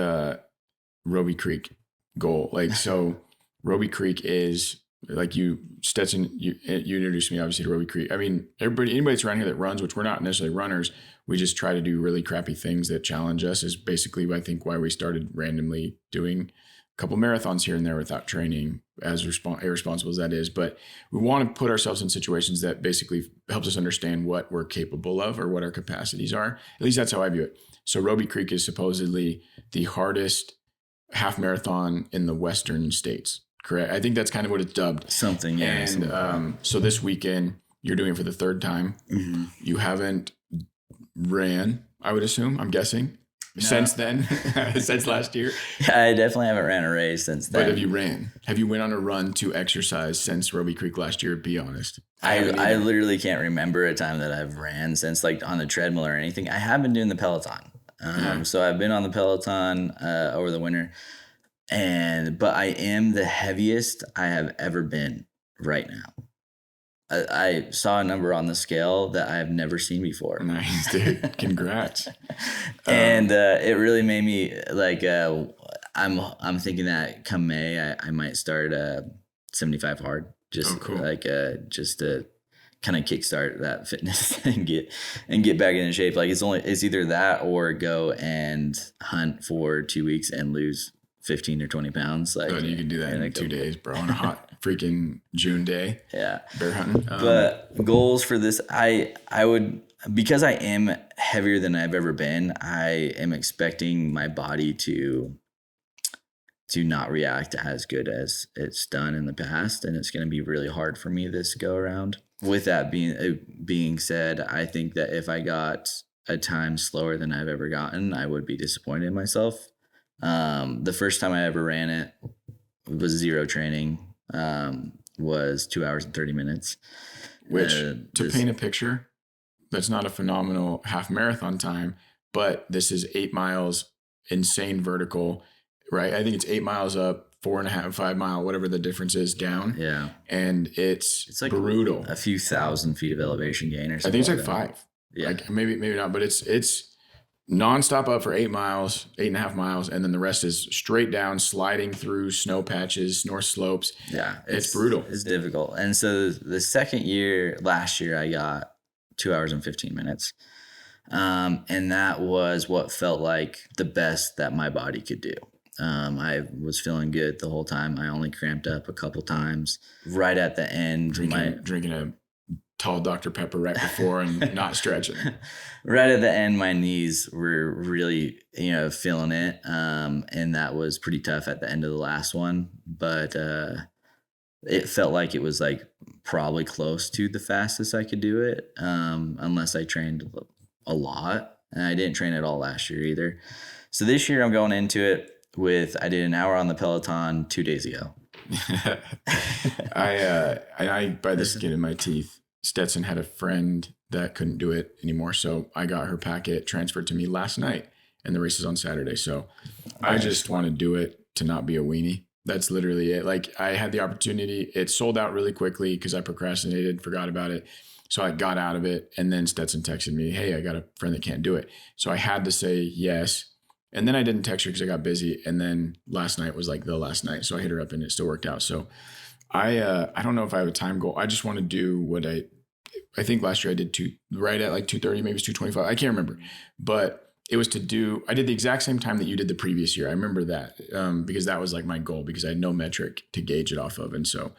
Robie Creek goal? Like, so Robie Creek is like you, Stetson, you introduced me obviously to Robie Creek. I mean, anybody that's around here that runs, which we're not necessarily runners, we just try to do really crappy things that challenge us, is basically, I think, why we started randomly doing a couple marathons here and there without training, as irresponsible as that is. But we want to put ourselves in situations that basically helps us understand what we're capable of or what our capacities are. At least that's how I view it. So Robie Creek is supposedly the hardest half marathon in the Western states. Correct. I think that's kind of what it's dubbed. Something, yeah. And so this weekend, you're doing it for the third time. Mm-hmm. You haven't ran, I would assume, I'm guessing, No. since then, since last year. I definitely haven't ran a race since then. But have you ran? Have you went on a run to exercise since Roby Creek last year? Be honest. I literally can't remember a time that I've ran since, like, on the treadmill or anything. I have been doing the Peloton. So I've been on the Peloton over the winter, but I am the heaviest I have ever been right now. I saw a number on the scale that I have never seen before. Nice, dude. Congrats. And it really made me like, I'm thinking that come May, I might start 75 hard, just cool. just to kind of kickstart that fitness and get back into shape. Like it's either that or go and hunt for 2 weeks and lose 15 or 20 pounds. Like, you can do that in 2 days, bro, on a hot freaking June day. Yeah. Bear hunting. But goals for this, I would, because I am heavier than I've ever been, I am expecting my body to not react as good as it's done in the past. And it's going to be really hard for me this go around. With that being said, I think that if I got a time slower than I've ever gotten, I would be disappointed in myself. The first time I ever ran it was zero training, was 2 hours and 30 minutes. Which, to paint a picture, that's not a phenomenal half marathon time, but this is 8 miles, insane vertical, right? I think it's 8 miles up, 4.5, 5 mile, whatever the difference is down. Yeah. And it's like brutal. A few thousand feet of elevation gain or something. I think it's like 5. Yeah. Like maybe not, but it's nonstop up for 8 miles, 8.5 miles. And then the rest is straight down, sliding through snow patches, north slopes. Yeah. It's brutal. It's difficult. And so the second year, last year, I got 2 hours and 15 minutes. And that was what felt like the best that my body could do. I was feeling good the whole time. I only cramped up a couple times right at the end. Drinking a tall Dr. Pepper right before and not stretching. Right at the end, my knees were really, feeling it. And that was pretty tough at the end of the last one. But it felt like it was like probably close to the fastest I could do it, unless I trained a lot. And I didn't train at all last year either. So this year I'm going into it I did an hour on the Peloton 2 days ago. I by the skin of my teeth, Stetson had a friend that couldn't do it anymore. So I got her packet transferred to me last night, and the race is on Saturday. So I just want to do it to not be a weenie. That's literally it. Like, I had the opportunity. It sold out really quickly because I procrastinated, forgot about it. So I got out of it. And then Stetson texted me, hey, I got a friend that can't do it. So I had to say yes. And then I didn't text her because I got busy. And then last night was like the last night. So I hit her up and it still worked out. So I don't know if I have a time goal. I just want to do what I think last year I did right at like 2:30, maybe it's 2:25. I can't remember. But it was I did the exact same time that you did the previous year. I remember that because that was like my goal, because I had no metric to gauge it off of. And so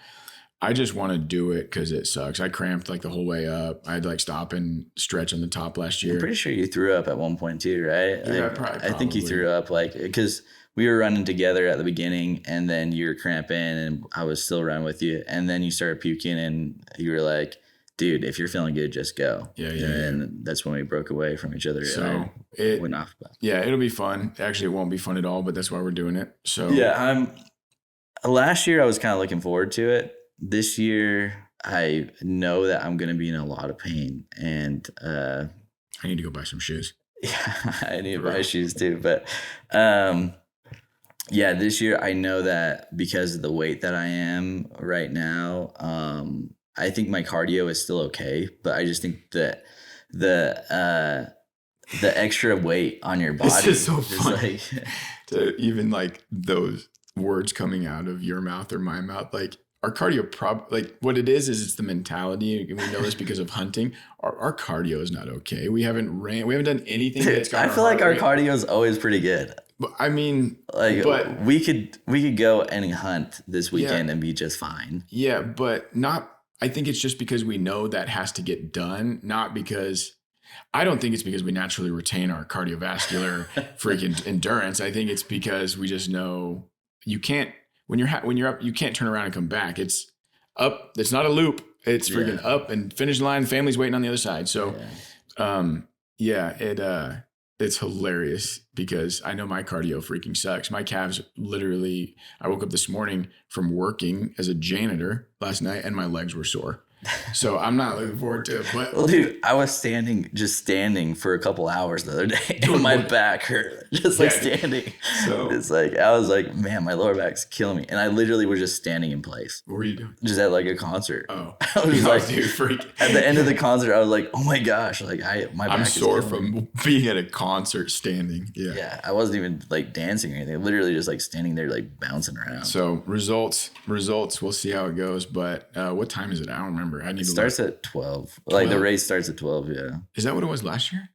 I just want to do it because it sucks. I cramped like the whole way up. I had to like stop and stretch on the top last year. I'm pretty sure you threw up at one point too, right? Yeah, probably. I think you threw up because we were running together at the beginning, and then you were cramping and I was still running with you. And then you started puking and you were like, dude, if you're feeling good, just go. Yeah. And that's when we broke away from each other. So it went off. Yeah, it'll be fun. Actually, it won't be fun at all, but that's why we're doing it. So yeah, last year I was kind of looking forward to it. This year, I know that I'm going to be in a lot of pain, and I need to go buy some shoes. Yeah, I need to buy shoes too. But yeah, this year I know that because of the weight that I am right now, I think my cardio is still okay, but I just think that the extra weight on your body is just so fun. Like to even like those words coming out of your mouth or my mouth, like. Our cardio like what it is it's the mentality. And we know this because of hunting. Our cardio is not okay. We haven't done anything that's got I feel like our cardio is always pretty good. But I mean, but we could go and hunt this weekend and be just fine. Yeah, but I think it's just because we know that has to get done, not because I don't think it's because we naturally retain our cardiovascular freaking endurance. I think it's because we just know you can't. When you're up, you can't turn around and come back. It's up. It's not a loop. It's freaking up and finish line. Family's waiting on the other side. So, Yeah, it's hilarious because I know my cardio freaking sucks. My calves literally, I woke up this morning from working as a janitor last night and my legs were sore. So I'm not looking forward to it. Well, But dude, I was just standing for a couple hours the other day, and my back hurt just like Yeah. standing. So It's like I was like, man, my lower back's killing me, and I literally was just standing in place, what were you doing? just at like a concert. Oh, I was no, like, dude, freak. at the end of the concert, I was like, oh my gosh, like my back I'm is sore killing me. from being at a concert standing. Yeah. Yeah, I wasn't even like dancing or anything. Literally just like standing there, like bouncing around. So results. We'll see how it goes. But what time is it? I don't remember. I need It to starts look. at 12. Like the 12? race starts at 12. Yeah, Is that what it was last year?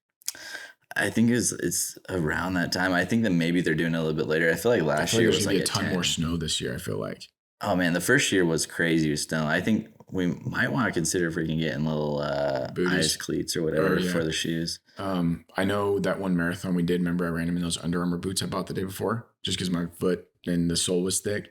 I think it's around that time. I think that maybe they're doing it a little bit later. I feel like I last feel year like was there's gonna like be a ton 10. more snow this year. I feel like. Oh man, the first year was crazy with snow. I think we might want to consider freaking getting little Booties. ice cleats or whatever Oh, yeah. for the shoes. I know that one marathon we did. Remember, I ran them in those Under Armour boots I bought the day before, just because my foot and the sole was thick.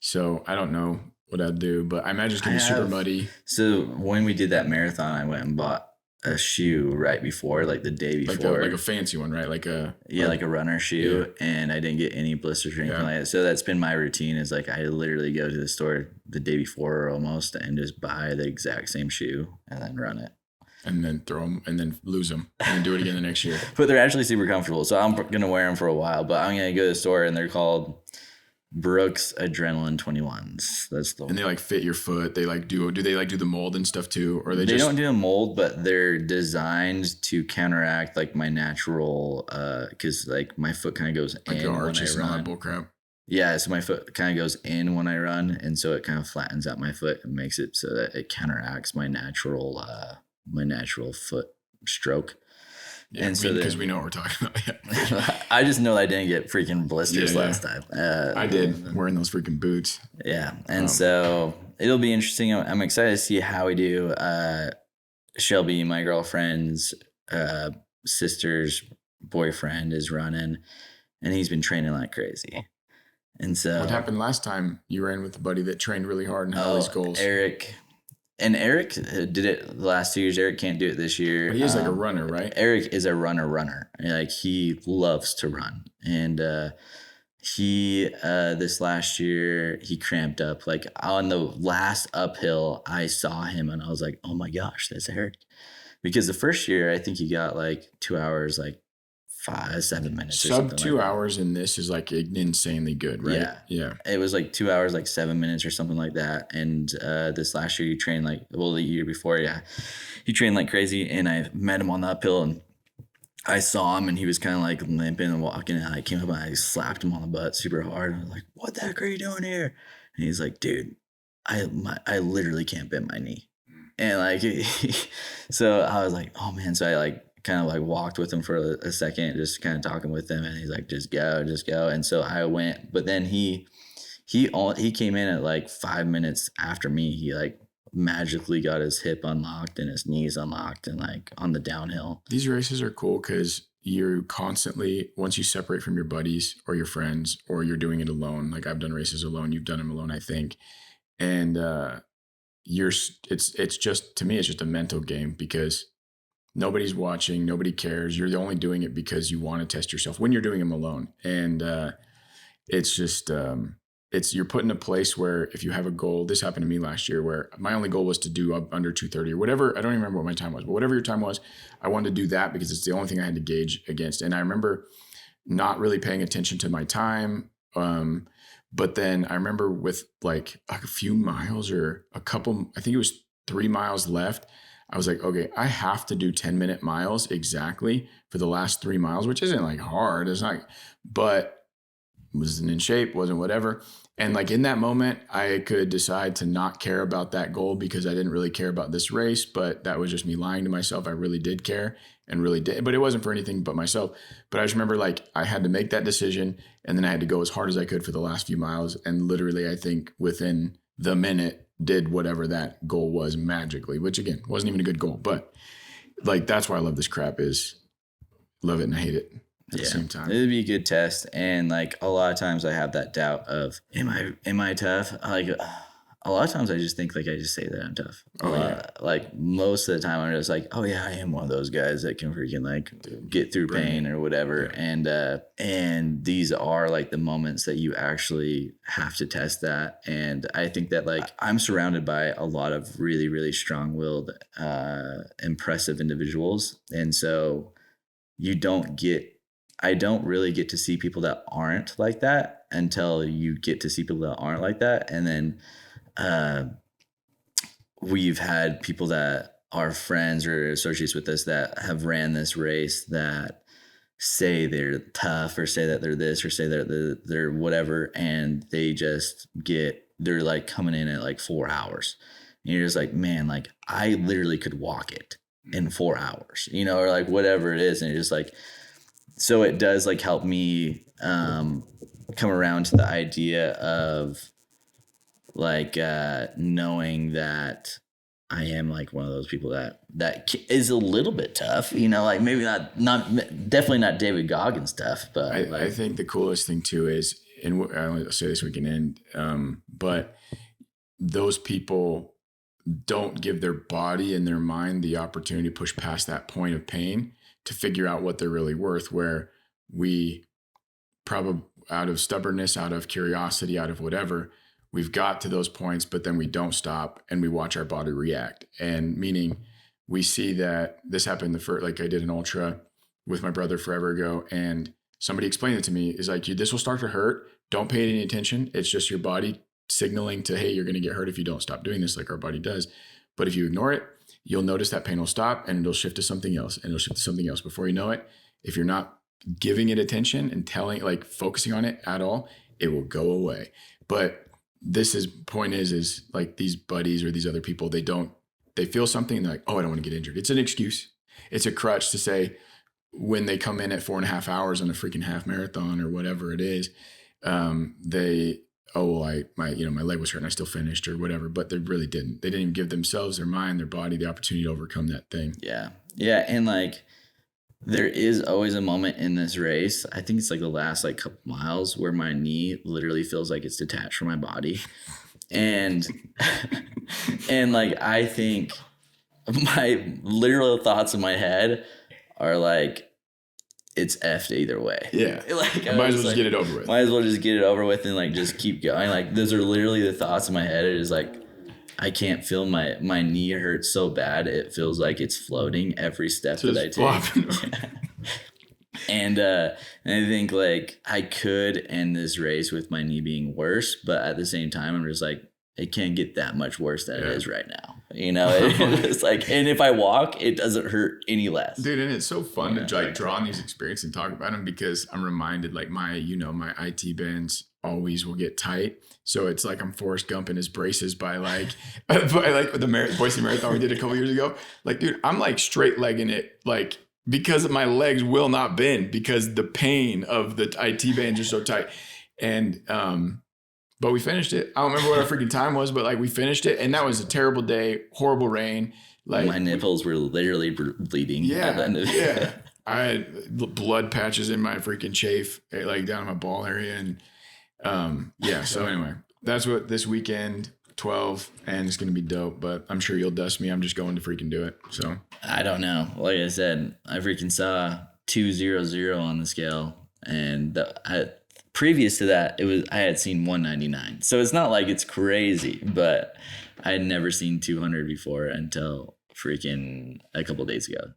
So I don't know what I'd do, but I imagine it's gonna be super muddy. So when we did that marathon, I went and bought a shoe right before, like the day before. Like a fancy one, right? Like a runner shoe, and I didn't get any blisters or anything Yeah. like that. So that's been my routine. Is like I literally go to the store the day before almost and just buy the exact same shoe and then run it. and then throw them and then lose them and then do it again the next year. But they're actually super comfortable, so I'm gonna wear them for a while. But I'm gonna go to the store and they're called Brooks Adrenaline 21s. That's the And they like fit your foot. They like do they like do the mold and stuff too, or they just don't do a mold, but they're designed to counteract like my natural, because like my foot kind of goes like in the when I arches and all that run. bull crap. Yeah, so my foot kind of goes in when I run, and so it kind of flattens out my foot and makes it so that it counteracts my natural foot stroke. Yeah, And so because then- we know what we're talking about. Yeah. I just know I didn't get freaking blisters Yeah, last time. I did wearing those freaking boots. Yeah, and so it'll be interesting. I'm excited to see how we do. Shelby, my girlfriend's sister's boyfriend, is running, and he's been training like crazy. And so What happened last time you ran with a buddy that trained really hard and had all these goals? Eric did it the last 2 years. Eric can't do it this year. But he is like a runner, right? Eric is a runner. Like he loves to run. And he this last year he cramped up. Like on the last uphill, I saw him and I was like, oh my gosh, that's Eric. Because the first year I think he got like 2 hours, like 7 minutes. Or Sub something 2 like that. hours in this is like insanely good, right? Yeah. Yeah. It was like 2 hours, like 7 minutes or something like that. And this last year, he trained the year before, yeah, he trained like crazy. And I met him on the uphill, and I saw him, and he was kind of like limping and walking. And I came up and I slapped him on the butt super hard. And I was like, "What the heck are you doing here?" And he's like, "Dude, I literally can't bend my knee." And like, so I was like, "Oh man!" So I like kind of like walked with him for a second, just kind of talking with him, and he's like, just go. And so I went, but then he came in at like 5 minutes after me. He like magically got his hip unlocked and his knees unlocked, and like on the downhill. These races are cool because you're constantly, once you separate from your buddies or your friends, or you're doing it alone. Like I've done races alone, you've done them alone, I think. And it's just, to me, it's just a mental game because nobody's watching, nobody cares. You're only doing it because you want to test yourself when you're doing them alone. And it's just, you're put in a place where if you have a goal, this happened to me last year where my only goal was to do under 2:30 or whatever. I don't even remember what my time was, but whatever your time was, I wanted to do that because it's the only thing I had to gauge against. And I remember not really paying attention to my time. But then I remember with like a few miles or a couple, I think it was 3 miles left, I was like, okay, I have to do 10-minute miles exactly for the last 3 miles, which isn't like hard. It's not, but wasn't in shape, wasn't whatever. And like in that moment, I could decide to not care about that goal because I didn't really care about this race, but that was just me lying to myself. I really did care and really did, but it wasn't for anything but myself. But I just remember like I had to make that decision, and then I had to go as hard as I could for the last few miles. And literally, I think within the minute, did whatever that goal was magically, which again, wasn't even a good goal. But like, that's why I love this crap, is love it and I hate it at the same time. It'd be a good test. And like a lot of times I have that doubt of, am I tough? Like a lot of times I just think like I just say that I'm tough. Oh, yeah. Like most of the time I'm just like, oh yeah, I am one of those guys that can freaking like get through pain or whatever. Yeah. And these are like the moments that you actually have to test that. And I think that like I'm surrounded by a lot of really, really strong-willed, impressive individuals. And so I don't really get to see people that aren't like that until you get to see people that aren't like that. And then we've had people that are friends or associates with us that have ran this race that say they're tough or say that they're this or say that they're whatever. And they're like coming in at like 4 hours. And you're just like, man, like I literally could walk it in 4 hours, or like whatever it is. And you're just like, so it does like help me come around to the idea of like knowing that I am like one of those people that is a little bit tough, like maybe not definitely not David Goggins tough, but I think the coolest thing too is, and I'll say this we can end, but those people don't give their body and their mind the opportunity to push past that point of pain to figure out what they're really worth, where we probably out of stubbornness, out of curiosity, out of whatever, we've got to those points, but then we don't stop and we watch our body react. And meaning we see that this happened like I did an ultra with my brother forever ago. And somebody explained it to me is like, this will start to hurt. Don't pay any attention. It's just your body signaling to, hey, you're going to get hurt if you don't stop doing this, like our body does. But if you ignore it, you'll notice that pain will stop and it'll shift to something else and it'll shift to something else. Before you know it, if you're not giving it attention and like focusing on it at all, it will go away. But point is like these buddies or these other people, they feel something and they're like, oh, I don't want to get injured. It's an excuse. It's a crutch to say when they come in at 4.5 hours on a freaking half marathon or whatever it is, my leg was hurt and I still finished or whatever, but they really didn't. They didn't even give themselves, their mind, their body the opportunity to overcome that thing. Yeah. Yeah. And like, there is always a moment in this race. I think it's like the last like couple miles where my knee literally feels like it's detached from my body. And, and like, I think my literal thoughts in my head are like, it's effed either way. Yeah. Like I might as well just get it over with. Might as well just get it over with and like just keep going. Like those are literally the thoughts in my head. It is like I can't feel my knee hurts so bad it feels like it's floating every step just that I take. And I think like I could end this race with my knee being worse, but at the same time I'm just like it can't get that much worse than it is right now. It's like, and if I walk, it doesn't hurt any less. Dude, and it's so fun to like draw on these experiences and talk about them because I'm reminded like my IT bands always will get tight. So it's like I'm Forrest Gump in his braces by like the Boise Marathon we did a couple years ago. Like, dude, I'm like straight legging it like because my legs will not bend because the pain of the IT bands are so tight. And but we finished it. I don't remember what our freaking time was, but like we finished it, and that was a terrible day, horrible rain. Like my nipples were literally bleeding. Yeah, at the end of yeah. I had blood patches in my freaking chafe, like down in my ball area, and yeah. So anyway, that's what this weekend 12, and it's gonna be dope. But I'm sure you'll dust me. I'm just going to freaking do it. So I don't know. Like I said, I freaking saw 200 on the scale, and previous to that, I had seen 199. So it's not like it's crazy, but I had never seen 200 before until freaking a couple days ago.